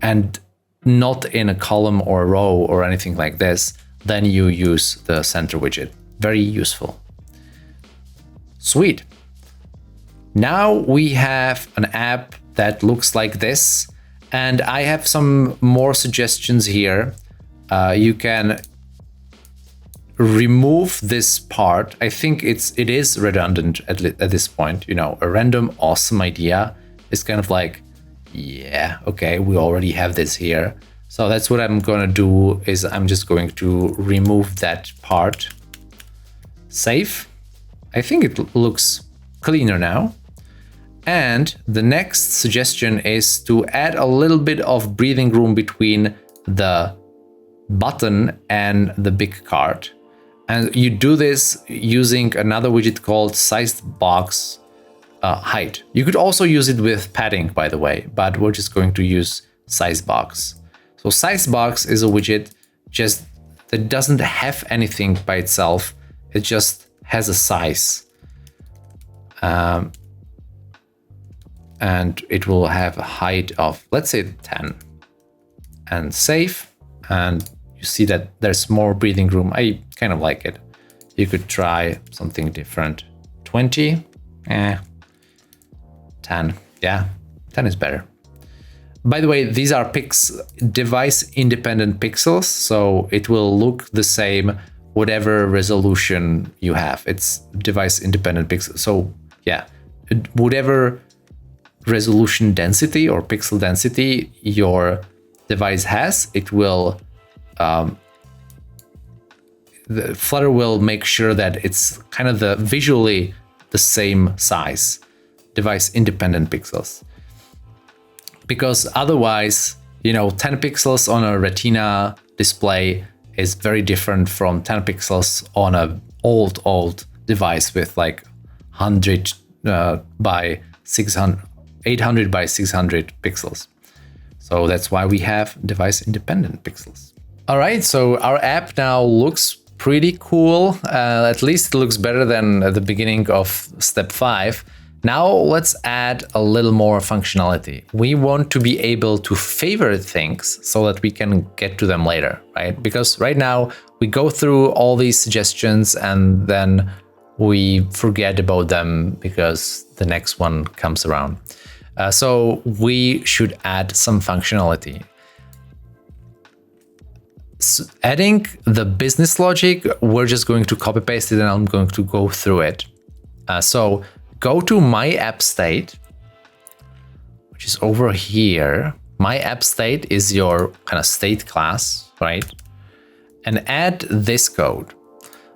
S1: and not in a column or a row or anything like this, then you use the center widget. Very useful. Sweet. Now we have an app that looks like this, and I have some more suggestions here. You can remove this part. I think it is redundant at this point. You know, a random awesome idea is kind of like, yeah, okay, we already have this here. So that's what I'm going to do, is I'm just going to remove that part. Save. I think it looks cleaner now. And the next suggestion is to add a little bit of breathing room between the button and the big card. And you do this using another widget called sized box height. You could also use it with padding, by the way, but we're just going to use size box. So size box is a widget just that doesn't have anything by itself. It just has a size. And it will have a height of, let's say, 10. And save. And you see that there's more breathing room. I kind of like it. You could try something different. 20. 10. Yeah, 10 is better. By the way, these are device independent pixels, so it will look the same whatever resolution you have. It's device independent pixels. So yeah, whatever resolution density or pixel density your device has, it will the Flutter will make sure that it's kind of visually the same size, device independent pixels. Because otherwise, you know, 10 pixels on a Retina display is very different from 10 pixels on a old device with like 100 by 600, 800 by 600 pixels. So that's why we have device independent pixels. All right, so our app now looks pretty cool. At least it looks better than at the beginning of step 5. Now let's add a little more functionality. We want to be able to favorite things so that we can get to them later, right? Because right now we go through all these suggestions and then we forget about them because the next one comes around. So we should add some functionality. So adding the business logic, we're just going to copy paste it and I'm going to go through it. So go to my app state, which is over here. My app state is your kind of state class, right? And add this code.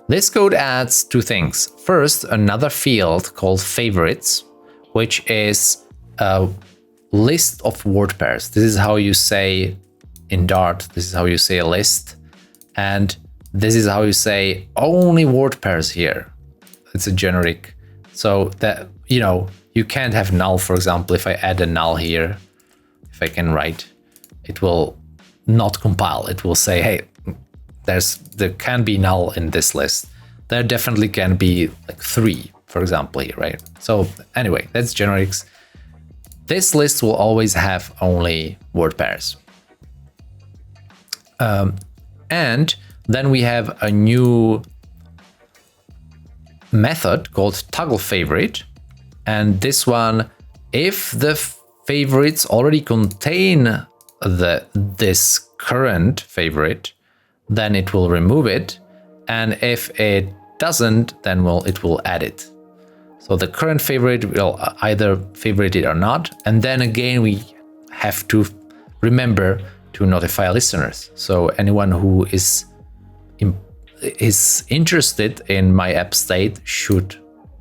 S1: This code adds two things. First, another field called favorites, which is a list of word pairs. This is how you say in Dart, this is how you say a list. And this is how you say only word pairs here. It's a generic. So that, you can't have null, for example. If I add a null here, if I can write, it will not compile. It will say, hey, there can be null in this list. There definitely can be like 3, for example, here, right? So anyway, that's generics. This list will always have only word pairs. And then we have a new method called toggle favorite. And this one, if the favorites already contain this current favorite, then it will remove it. And if it doesn't, then it will add it. So the current favorite will either favorite it or not. And then again, we have to remember to notify listeners. So anyone who is interested in my app state should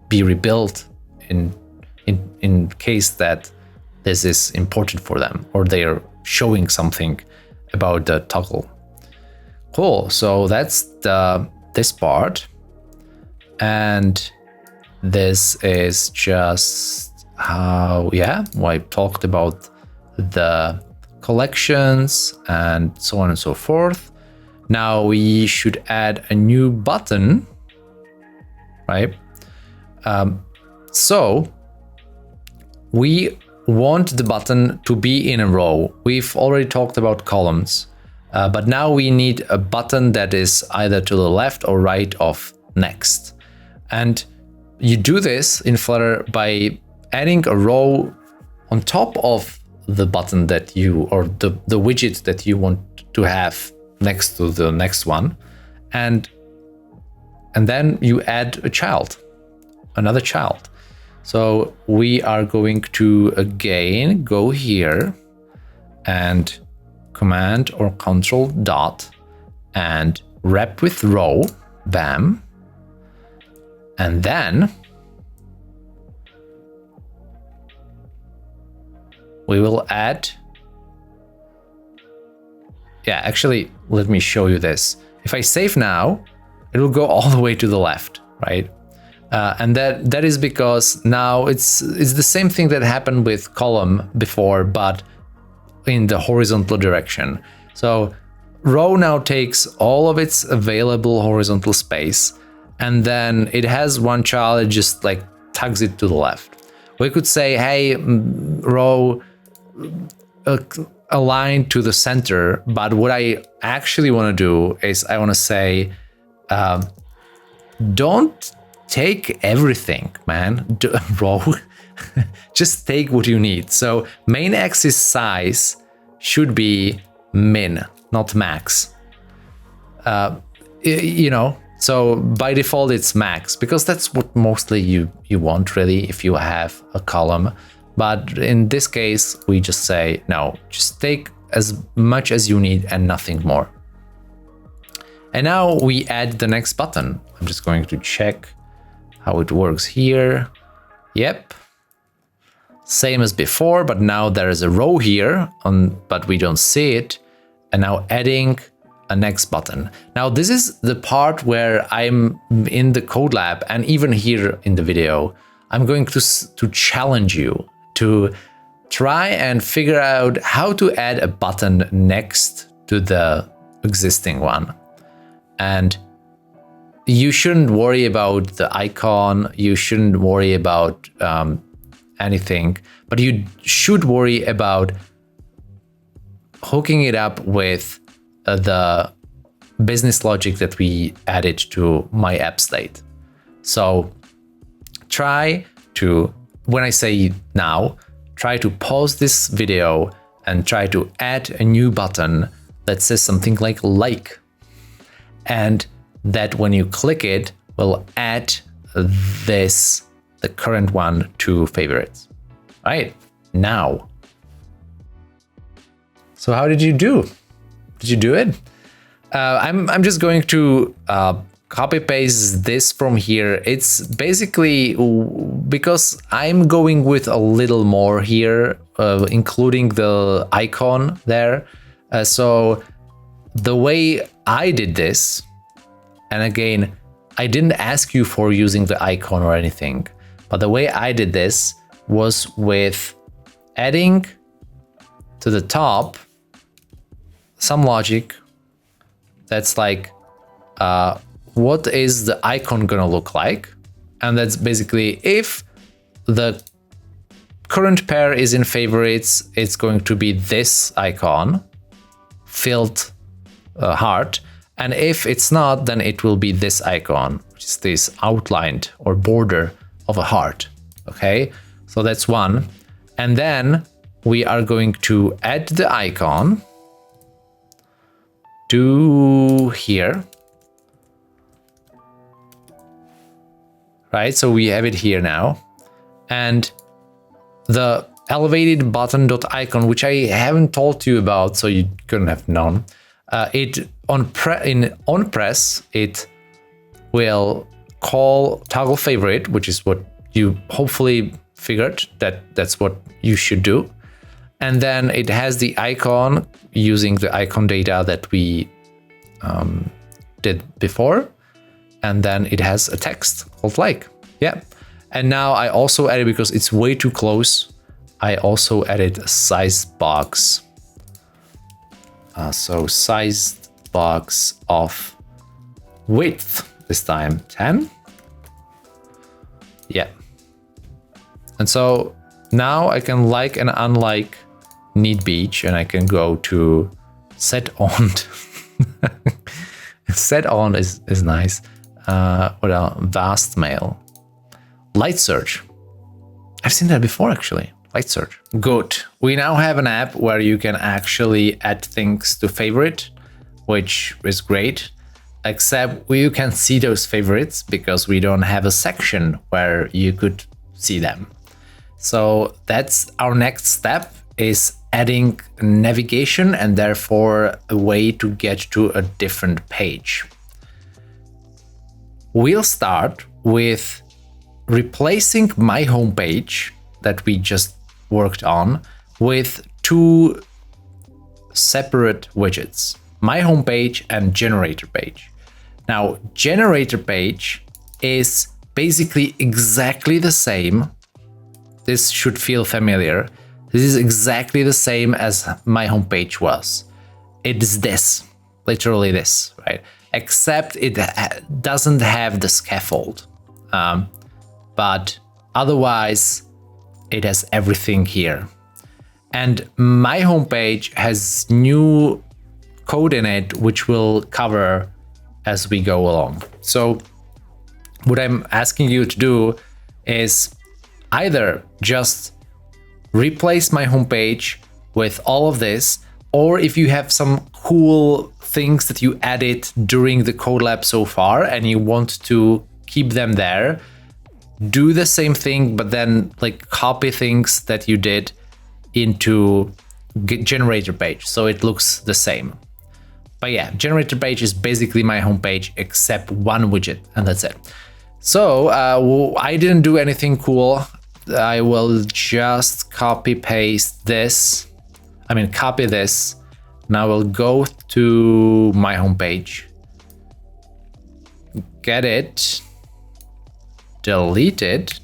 S1: be rebuilt in case that this is important for them or they are showing something about the toggle. Cool. So that's this part, and this is just how I talked about the collections and so on and so forth. Now we should add a new button, right? So we want the button to be in a row. We've already talked about columns, but now we need a button that is either to the left or right of next. And you do this in Flutter by adding a row on top of the button that or the widget that you want to have next to the next one. And then you add a child, another child. So we are going to again go here and command or control dot and wrap with row, bam. And then we will add, actually, let me show you this. If I save now, it will go all the way to the left, right? And that is because now it's the same thing that happened with column before, but in the horizontal direction. So row now takes all of its available horizontal space, and then it has one child, it just like tugs it to the left. We could say, hey, row align to the center, but what I actually want to do is I want to say, don't take everything, man. Row, just take what you need. So main axis size should be min, not max. So by default it's max, because that's what mostly you want really if you have a column. But in this case, we just say, no, just take as much as you need and nothing more. And now we add the next button. I'm just going to check how it works here. Yep. Same as before, but now there is a row here, but we don't see it. And now adding a next button. Now this is the part where I'm in the Codelab, and even here in the video, I'm going to challenge you to try and figure out how to add a button next to the existing one. And you shouldn't worry about the icon. You shouldn't worry about anything, but you should worry about hooking it up with the business logic that we added to my app state. So try to, when I say now, try to pause this video and try to add a new button that says something like, and that when you click it will add this, the current one, to favorites. Right now. So how did you do? Did you do it? I'm just going to copy paste this from here. It's basically because I'm going with a little more here, including the icon there. So the way I did this, and again, I didn't ask you for using the icon or anything, but the way I did this was with adding to the top some logic that's like, what is the icon gonna look like? And that's basically, if the current pair is in favorites, it's going to be this icon, filled heart. And if it's not, then it will be this icon, which is this outlined or border of a heart. Okay, so that's one. And then we are going to add the icon to here. Right, so we have it here now. And the elevated button.icon, which I haven't told you about, so you couldn't have known. On press, it will call toggle favorite, which is what you hopefully figured that's what you should do. And then it has the icon using the icon data that we did before. And then it has a text called like. Yeah. And now I also added, because it's way too close, I also added a sized box. So sized box of width, this time 10. Yeah. And so now I can like and unlike need beach, and I can go to set on. Set on is nice. What else? Vast mail. Light search. I've seen that before, actually. Light search. Good. We now have an app where you can actually add things to favorite, which is great. Except you can see those favorites because we don't have a section where you could see them. So that's our next step, is adding navigation and therefore a way to get to a different page. We'll start with replacing my homepage that we just worked on with two separate widgets, my homepage and generator page. Now, generator page is basically exactly the same. This should feel familiar. This is exactly the same as my homepage was. It is this, literally this, right? Except it doesn't have the scaffold. But otherwise, it has everything here. And my homepage has new code in it, which we'll cover as we go along. So what I'm asking you to do is either just replace my homepage with all of this, or if you have some cool things that you added during the Codelab so far and you want to keep them there, do the same thing, but then like copy things that you did into generator page so it looks the same. But yeah, generator page is basically my homepage except one widget, and that's it. So I didn't do anything cool. I will just copy paste this. Copy this. Now we'll go to my homepage, get it, delete it,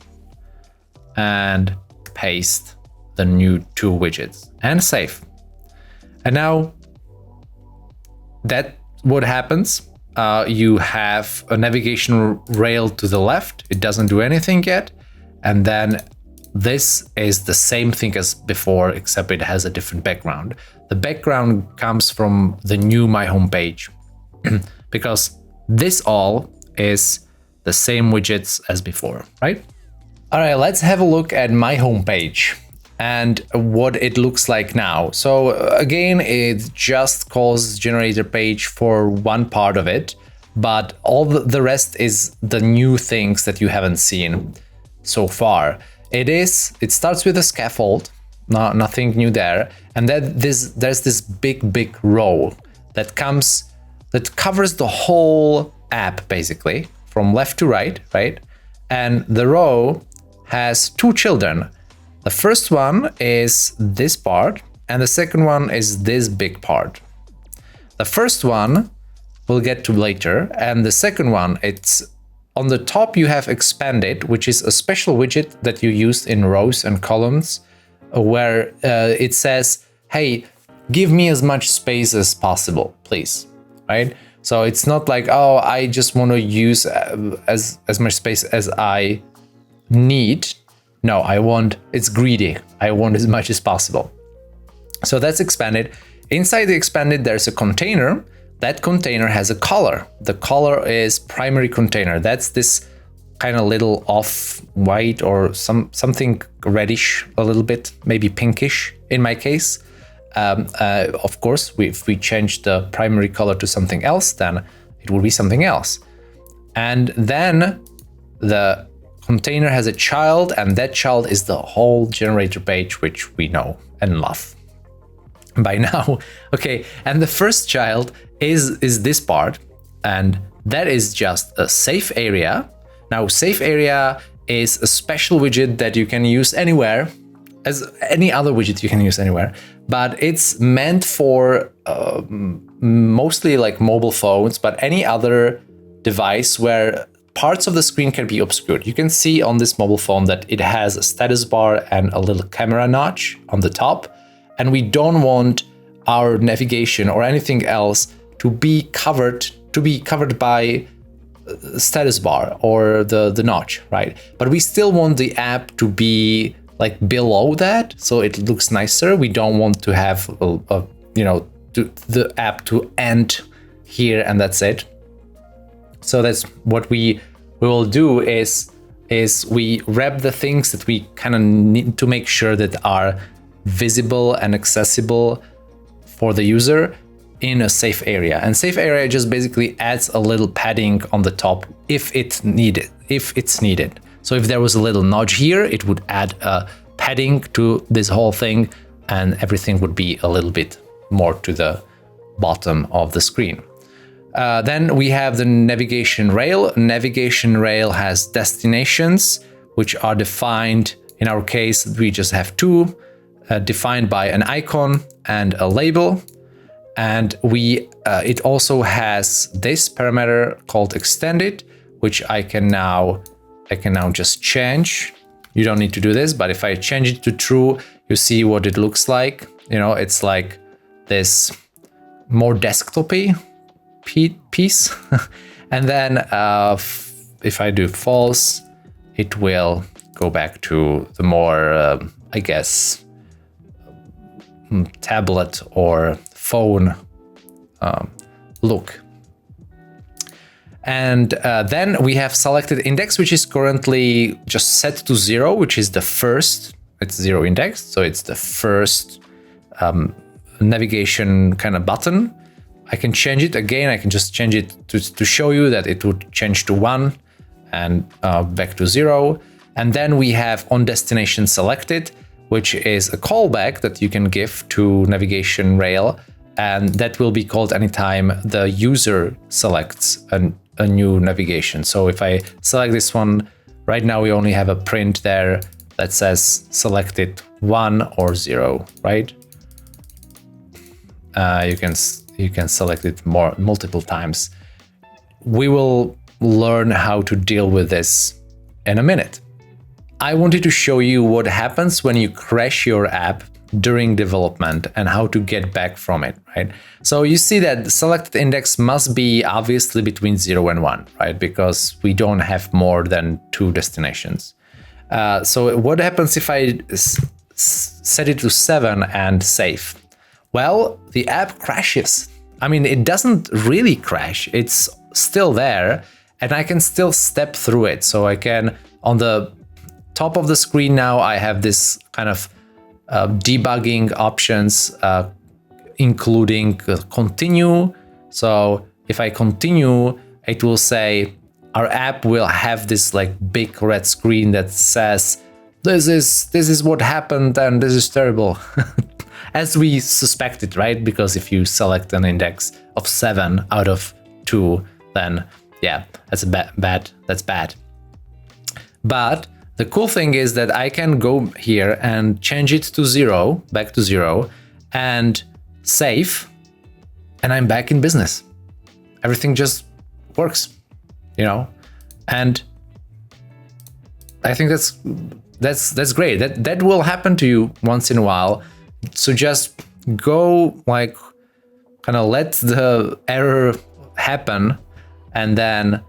S1: and paste the new two widgets and save. And now that what happens, you have a navigation rail to the left. It doesn't do anything yet. And then this is the same thing as before, except it has a different background. The background comes from the new My Home page because this all is the same widgets as before, right? All right, let's have a look at My Home page and what it looks like now. So again, it just calls generator page for one part of it, but all the rest is the new things that you haven't seen so far. It starts with a scaffold, nothing new there, and then there's this big row that covers the whole app basically from left to right, right? And the row has two children. The first one is this part, and the second one is this big part. The first one we'll get to later, and the second one, it's on the top you have expanded, which is a special widget that you use in rows and columns, where it says, hey, give me as much space as possible, please, right? So it's not like, oh, I just want to use as much space as I need. No, it's greedy. I want as much as possible. So that's expanded. Inside the expanded, there's a container. That container has a color. The color is primary container. That's this kind of little off-white or something reddish, a little bit, maybe pinkish in my case. Of course, if we change the primary color to something else, then it will be something else. And then the container has a child, and that child is the whole generator page, which we know and love by now. Okay, and the first child is this part, and that is just a safe area. Now, safe area is a special widget that you can use anywhere, as any other widget you can use anywhere, but it's meant for mostly like mobile phones, but any other device where parts of the screen can be obscured. You can see on this mobile phone that it has a status bar and a little camera notch on the top, and we don't want our navigation or anything else to be covered by status bar or the notch, right? But we still want the app to be like below that, so it looks nicer. We don't want to have the app to end here and that's it. So that's what we will do is we wrap the things that we kind of need to make sure that are visible and accessible for the user in a safe area. And safe area just basically adds a little padding on the top if it's needed. So if there was a little notch here, it would add a padding to this whole thing, and everything would be a little bit more to the bottom of the screen. Then we have the navigation rail. Navigation rail has destinations, which are defined. In our case, we just have two, defined by an icon and a label. And it also has this parameter called extended, which I can now just change. You don't need to do this, but if I change it to true, you see what it looks like. It's like this more desktop-y piece. And then if I do false, it will go back to the more, I guess, tablet or phone look. And then we have selected index, which is currently just set to 0, which is the first. It's 0 index, so it's the first navigation kind of button. I can change it again. I can just change it to show you that it would change to 1 and back to 0. And then we have on destination selected, which is a callback that you can give to navigation rail, and that will be called anytime the user selects a new navigation. So if I select this one, right now we only have a print there that says selected 1 or 0, right? You can select it multiple times. We will learn how to deal with this in a minute. I wanted to show you what happens when you crash your app during development and how to get back from it, right? So you see that the selected index must be obviously between 0 and 1, right? Because we don't have more than 2 destinations. So what happens if I set it to 7 and save? Well, the app crashes. I mean, it doesn't really crash. It's still there, and I can still step through it. So I can, on the top of the screen now, I have this kind of debugging options, including continue. So if I continue, it will say our app will have this like big red screen that says, this is what happened and this is terrible. As we suspected, right? Because if you select an index of 7 out of 2, then yeah, that's bad. That's bad. But the cool thing is that I can go here and change it to 0, back to 0, and save, and I'm back in business. Everything just works, you know, and I think that's great. That will happen to you once in a while. So just go like kind of let the error happen and then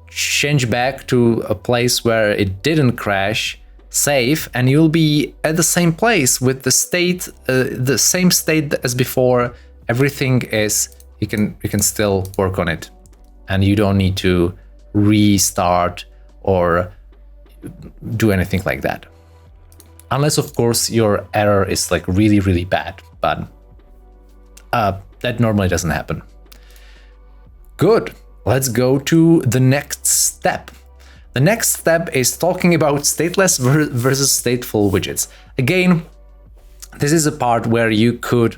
S1: change back to a place where it didn't crash, save, and you'll be at the same place with the state, the same state as before. Everything is, you can still work on it, and you don't need to restart or do anything like that. Unless, of course, your error is like really, really bad, but that normally doesn't happen. Good. Let's go to the next step. The next step is talking about stateless versus stateful widgets. Again, this is a part where you could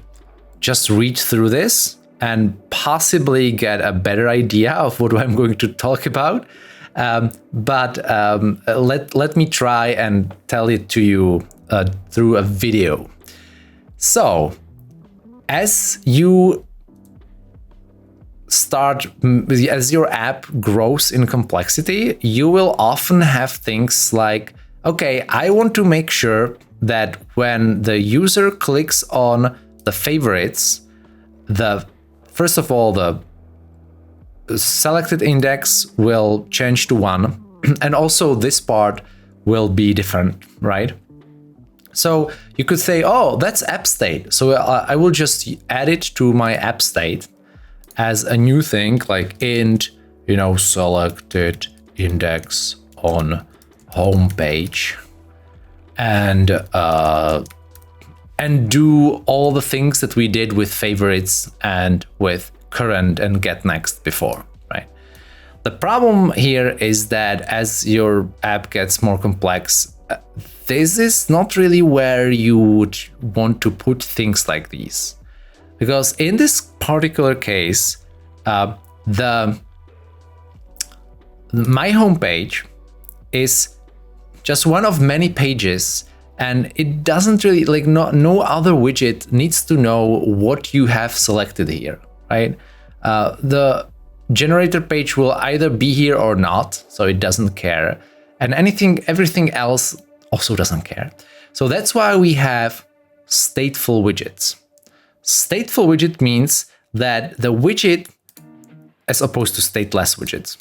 S1: just read through this and possibly get a better idea of what I'm going to talk about. But let me try and tell it to you through a video. So, as you start, as your app grows in complexity, you will often have things like, okay, I want to make sure that when the user clicks on the favorites, first of all, the selected index will change to 1, and also this part will be different, right? So you could say, oh, that's app state. So I will just add it to my app state as a new thing, like int, selected index on home page, and do all the things that we did with favorites and with current and get next before, right? The problem here is that as your app gets more complex, this is not really where you would want to put things like these. Because in this particular case, my homepage is just one of many pages, and it doesn't really, like, no other widget needs to know what you have selected here, right? The generator page will either be here or not, so it doesn't care. And everything else also doesn't care. So that's why we have stateful widgets. Stateful widget means that the widget, as opposed to stateless widgets,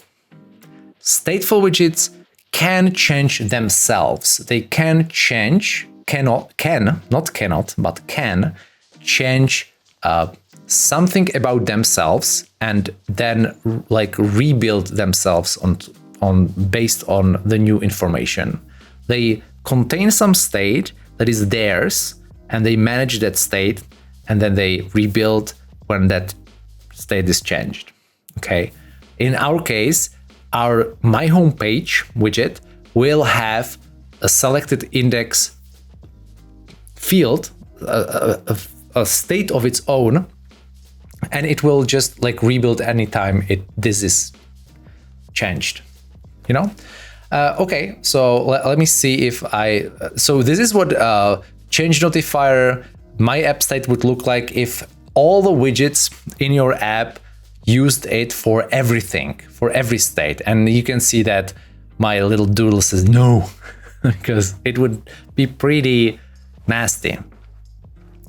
S1: stateful widgets can change themselves. They can change, not cannot, but can change something about themselves and then like rebuild themselves on based on the new information. They contain some state that is theirs, and they manage that state, and then they rebuild when that state is changed. Okay. In our case, our My Homepage widget will have a selected index field, a state of its own, and it will just like rebuild anytime this is changed. Okay, so let me see if so this is what change notifier my app state would look like if all the widgets in your app used it for everything, for every state. And you can see that my little doodle says no, because it would be pretty nasty.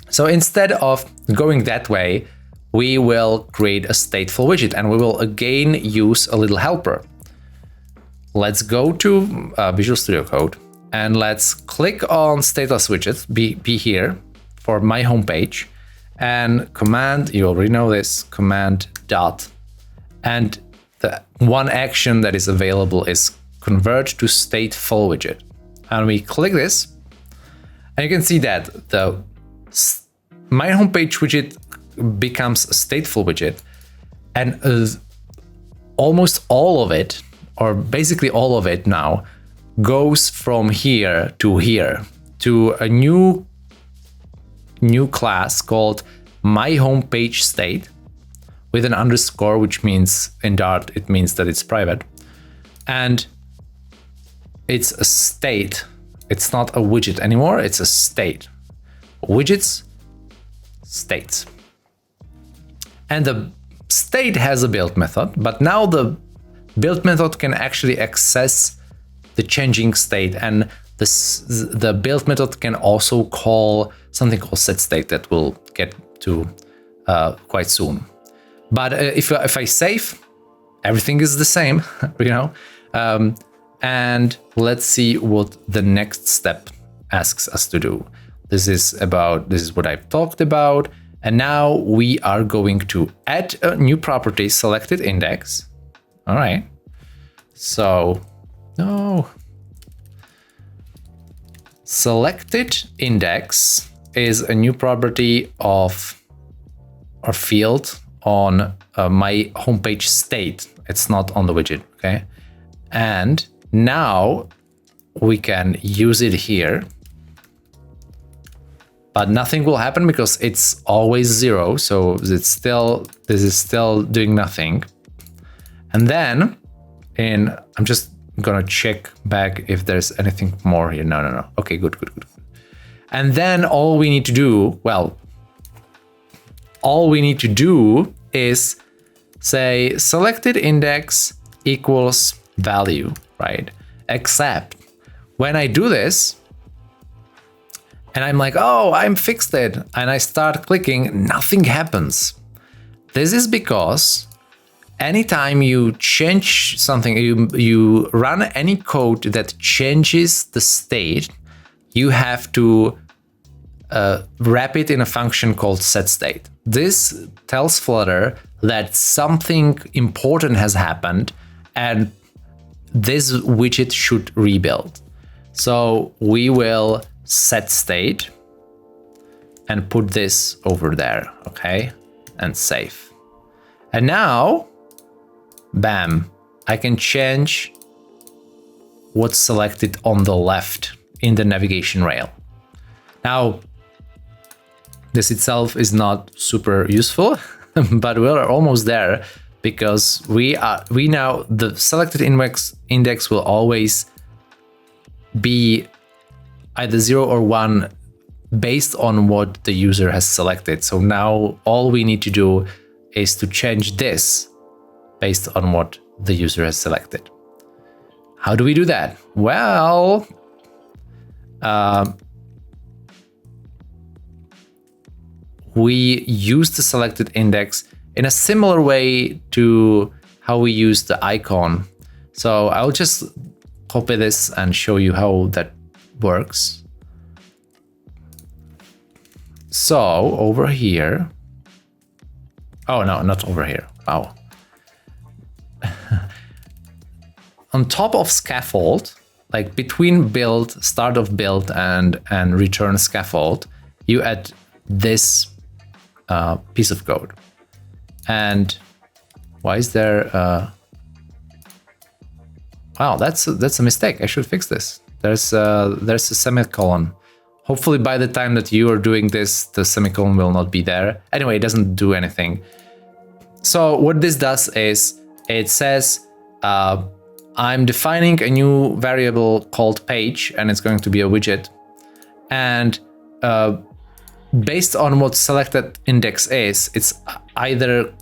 S1: So instead of going that way, we will create a stateful widget, and we will again use a little helper. let's go to Visual Studio Code and let's click on stateless widget, be here for my homepage, and command, you already know this, command dot, and the one action that is available is convert to stateful widget. And we click this, and you can see that the my homepage widget becomes a stateful widget, and almost all of it, or basically all of it now, goes from here to a new class called my homepage state with an underscore, which means in Dart it means that it's private, and it's a state. It's not a widget anymore, it's a state. Widgets, states. And the state has a build method, but now the build method can actually access the changing state, and the build method can also call something called setState that we'll get to quite soon. But if I save, everything is the same, you know. And let's see what the next step asks us to do. This is what I've talked about. And now we are going to add a new property, selected index. All right. So, no. Selected index is a new property of our field on my homepage state. It's not on the widget, okay? And now we can use it here, but nothing will happen because it's always 0. So this is still doing nothing. And then I'm just gonna check back if there's anything more here. No. Okay, good. And then all we need to do is say selected index equals value, right? Except when I do this and I'm like, oh, I'm fixed it, and I start clicking, nothing happens. This is because anytime you change something, you run any code that changes the state, you have to wrap it in a function called setState. This tells Flutter that something important has happened and this widget should rebuild. So we will set state and put this over there, okay? And save. And now, bam, I can change what's selected on the left in the navigation rail. Now, this itself is not super useful, but we're almost there because the selected index will always be either 0 or 1 based on what the user has selected. So now all we need to do is to change this based on what the user has selected. How do we do that? Well, we use the selected index in a similar way to how we use the icon. So I'll just copy this and show you how that works. So over here, oh no, not over here. Wow. On top of scaffold, like between build, start of build and return scaffold, you add this piece of code. And why is there wow, that's a mistake. I should fix this. There's a semicolon. Hopefully by the time that you are doing this, the semicolon will not be there. Anyway, it doesn't do anything. So what this does is it says I'm defining a new variable called page, and it's going to be a widget. And based on what selected index is, it's either,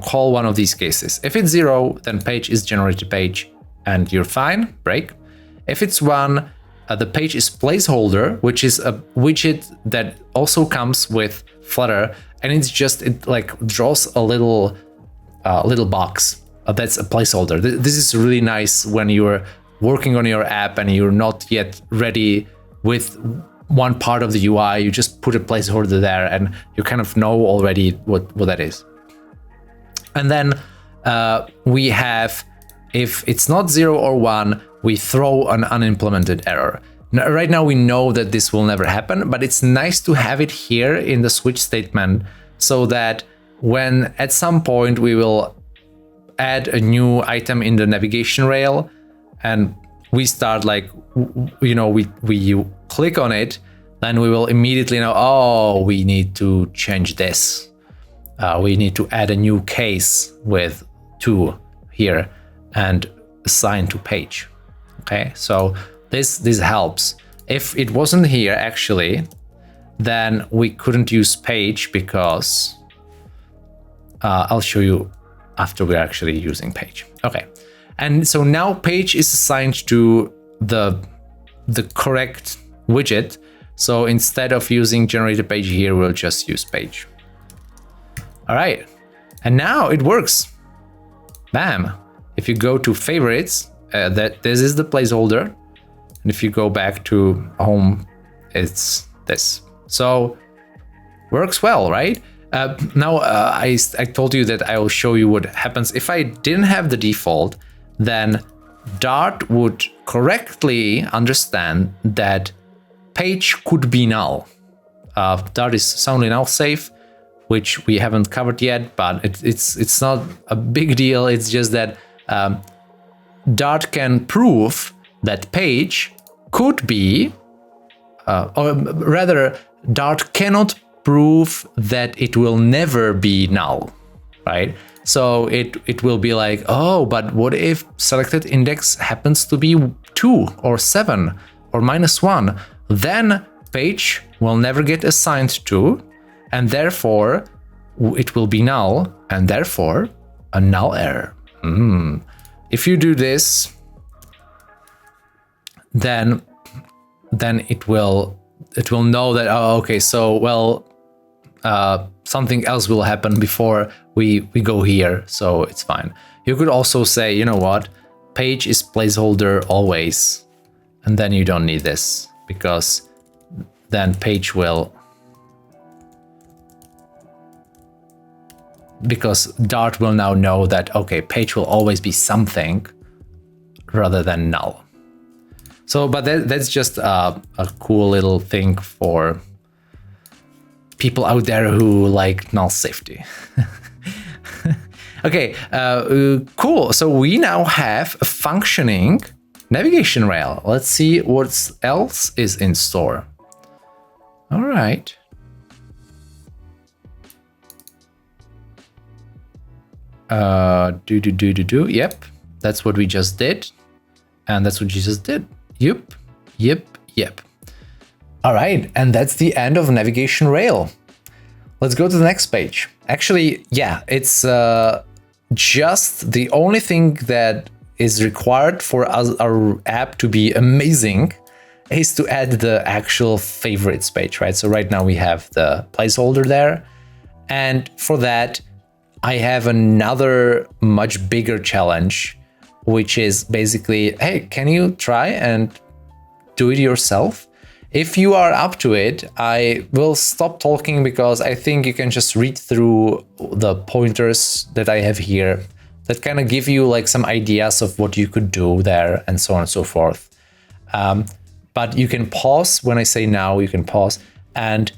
S1: call one of these cases. If it's 0, then page is generated page and you're fine, break. If it's 1, the page is placeholder, which is a widget that also comes with Flutter, and it draws a little box That's a placeholder. This is really nice when you're working on your app and you're not yet ready with one part of the UI. You just put a placeholder there and you kind of know already what that is. And then we have, if it's not 0 or 1, we throw an unimplemented error. Now, right now we know that this will never happen, but it's nice to have it here in the switch statement so that when at some point we will add a new item in the navigation rail and we start like, you know, we click on it, then we will immediately know, oh, we need to change this. We need to add a new case with 2 here and assign to page. Okay, so this helps. If it wasn't here actually, then we couldn't use page because I'll show you after we're actually using page. Okay, and so now page is assigned to the correct widget. So instead of using generated page here, we'll just use page. All right, and now it works. Bam! If you go to favorites, this is the placeholder, and if you go back to home, it's this. So works well, right? Now I told you that I will show you what happens if I didn't have the default. Then Dart would correctly understand that page could be null. Dart is soundly null safe, which we haven't covered yet, but it's not a big deal. It's just that Dart can prove that page could be, or rather, Dart cannot prove that it will never be null, right? So it will be like, oh, but what if selected index happens to be 2 or 7 or -1? Then page will never get assigned to, and therefore it will be null, and therefore a null error. If you do this, then it will know that, oh, okay, so well, something else will happen before we go here, so it's fine. You could also say, you know what, page is placeholder always, and then you don't need this, because then page will, because Dart will now know that, okay, page will always be something rather than null. So, but that's just a cool little thing for people out there who like null safety. Okay, cool. So we now have a functioning navigation rail. Let's see what else is in store. All right. Yep, that's what we just did. And that's what you just did. Yep. All right, and that's the end of navigation rail. Let's go to the next page. Actually, yeah, it's just the only thing that is required for our app to be amazing is to add the actual favorites page, right? So right now we have the placeholder there. And for that, I have another much bigger challenge, which is basically, hey, can you try and do it yourself? If you are up to it, I will stop talking because I think you can just read through the pointers that I have here that kind of give you like some ideas of what you could do there and so on and so forth. But you can pause when I say now, you can pause and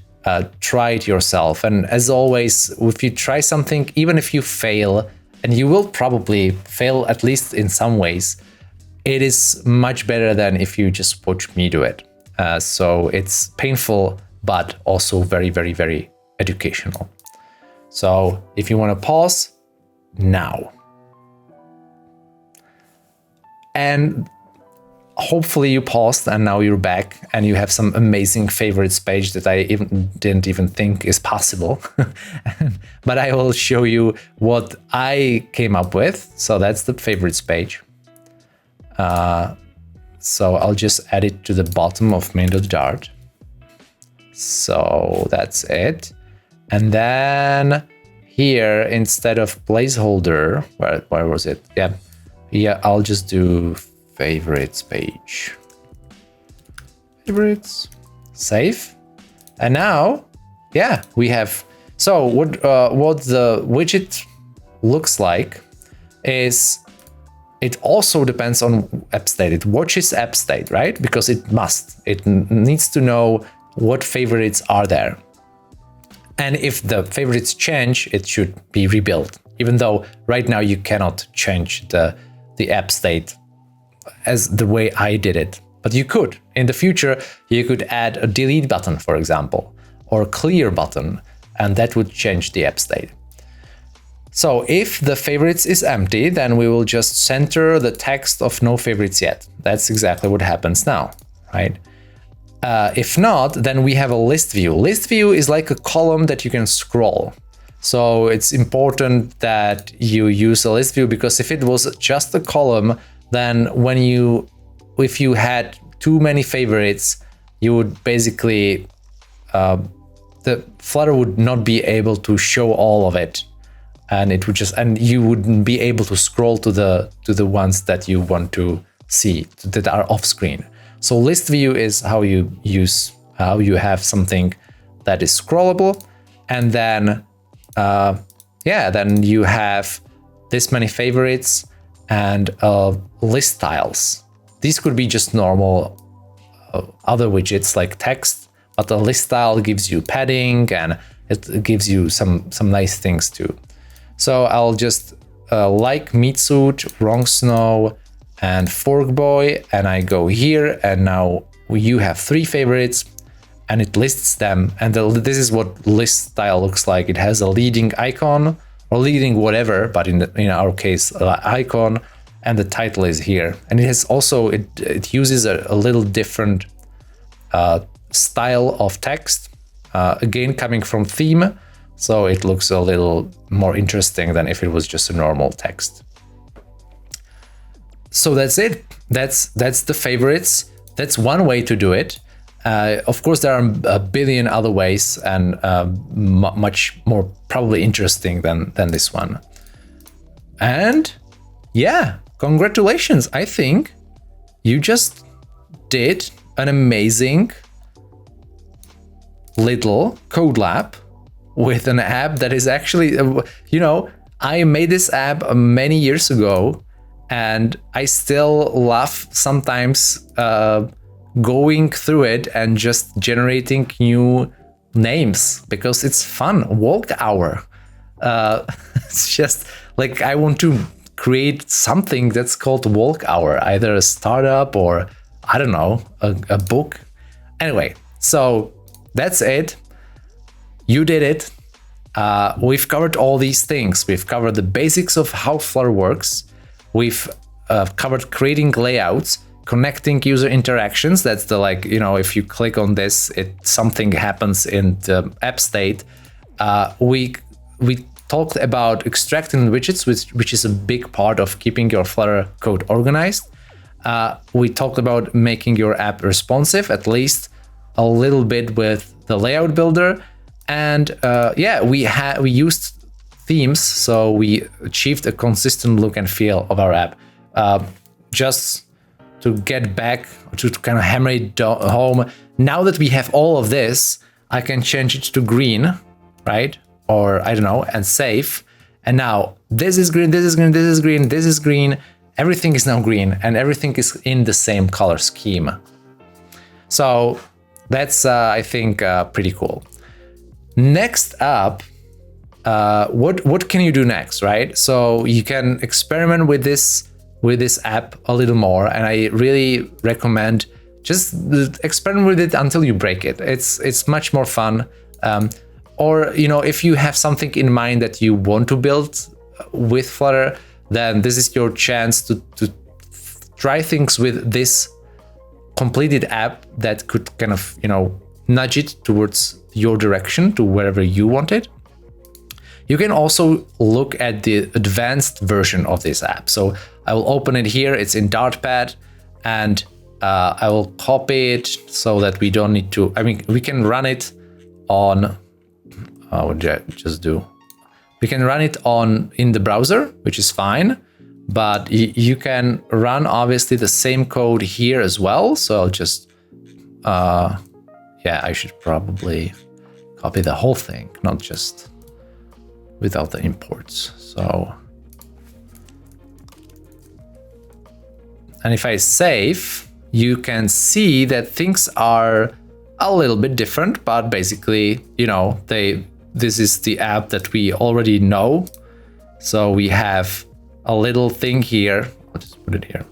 S1: try it yourself. And as always, if you try something, even if you fail, and you will probably fail at least in some ways, it is much better than if you just watch me do it. So it's painful, but also very, very, very educational. So if you want to pause, now. And hopefully you paused and now you're back and you have some amazing favorites page that I didn't even think is possible. But I will show you what I came up with. So that's the favorites page. So I'll just add it to the bottom of main.dart. So that's it. And then here, instead of placeholder, where was it? Yeah, I'll just do favorites page. Favorites, save. And now, yeah, we have, so what the widget looks like is, it also depends on app state. It watches app state, right? Because it must. It needs to know what favorites are there. And if the favorites change, it should be rebuilt. Even though right now you cannot change the app state as the way I did it. But you could. In the future, you could add a delete button, for example, or a clear button, and that would change the app state. So if the favorites is empty, then we will just center the text of no favorites yet. That's exactly what happens now, right? If not, then we have a list view. List view is like a column that you can scroll. So it's important that you use a list view, because if it was just a column, then if you had too many favorites, you would basically, the Flutter would not be able to show all of it. And it would just, and you wouldn't be able to scroll to the ones that you want to see, that are off screen. So list view is how you have something that is scrollable, and then then you have this many favorites and list styles. These could be just normal other widgets like text, but the list style gives you padding and it gives you some nice things too. So I'll just like meat suit, wrong snow, and fork boy, and I go here, and now you have 3 favorites, and it lists them. And this is what list style looks like. It has a leading icon or leading whatever, but in our case, icon, and the title is here. And it has also it uses a little different style of text, again coming from theme. So it looks a little more interesting than if it was just a normal text. So that's it. That's the favorites. That's one way to do it. Of course, there are a billion other ways, and much more probably interesting than this one. And yeah, congratulations. I think you just did an amazing little Codelab with an app that is actually, I made this app many years ago, and I still love sometimes going through it and just generating new names because it's fun. Walk hour. It's just like I want to create something that's called walk hour, either a startup or I don't know, a book. Anyway, so that's it. You did it. We've covered all these things. We've covered the basics of how Flutter works. We've covered creating layouts, connecting user interactions. That's the if you click on this, something happens in the app state. We talked about extracting widgets, which is a big part of keeping your Flutter code organized. We talked about making your app responsive, at least a little bit with the layout builder. And we used themes, so we achieved a consistent look and feel of our app. Just to get back, to kind of hammer it home, now that we have all of this, I can change it to green, right? Or I don't know, and save. And now this is green, this is green, this is green, this is green. Everything is now green, and everything is in the same color scheme. So that's, I think, pretty cool. Next up, what can you do next, right? So you can experiment with this app a little more, and I really recommend just experiment with it until you break it. It's much more fun. Or if you have something in mind that you want to build with Flutter, then this is your chance to try things with this completed app that could kind of nudge it towards your direction to wherever you want it. You can also look at the advanced version of this app. So I will open it here. It's in Dartpad, and I will copy it so that we don't need to. I mean, we can run it on. I would just do We can run it in the browser, which is fine, but you can run obviously the same code here as well. So I'll just, yeah, I should probably copy the whole thing, not just without the imports. So, and if I save, you can see that things are a little bit different, but basically, you know, this is the app that we already know. So we have a little thing here. I'll just put it here.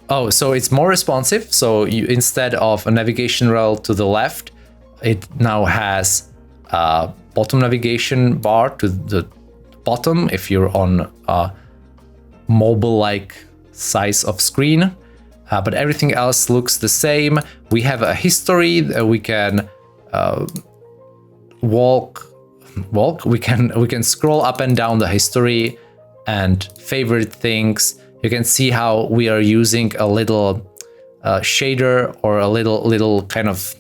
S1: Oh, so it's more responsive. So instead of a navigation rail to the left, it now has a bottom navigation bar to the bottom if you're on a mobile-like size of screen. But everything else looks the same. We have a history that we can we can scroll up and down the history and favorite things. You can see how we are using a little shader or a little kind of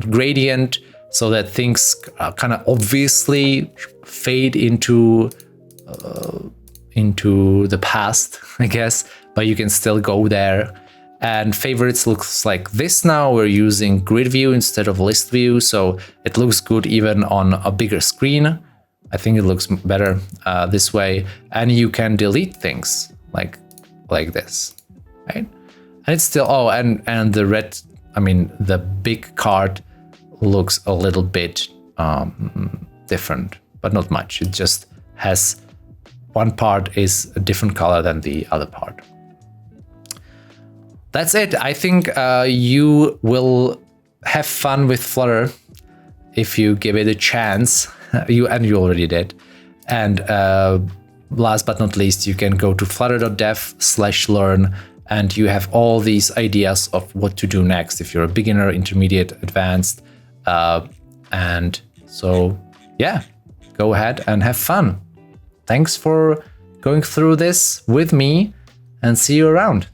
S1: gradient so that things kind of obviously fade into the past, I guess, but you can still go there. And favorites looks like this now. We're using grid view instead of list view, so it looks good even on a bigger screen. I think it looks better this way. And you can delete things like this, right? And it's still, oh, and the red, I mean, the big card looks a little bit different, but not much. It just has one part is a different color than the other part. That's it. I think you will have fun with Flutter if you give it a chance. You already did. And last but not least, you can go to flutter.dev/learn, and you have all these ideas of what to do next if you're a beginner, intermediate, advanced. And so, yeah, go ahead and have fun. Thanks for going through this with me, and see you around.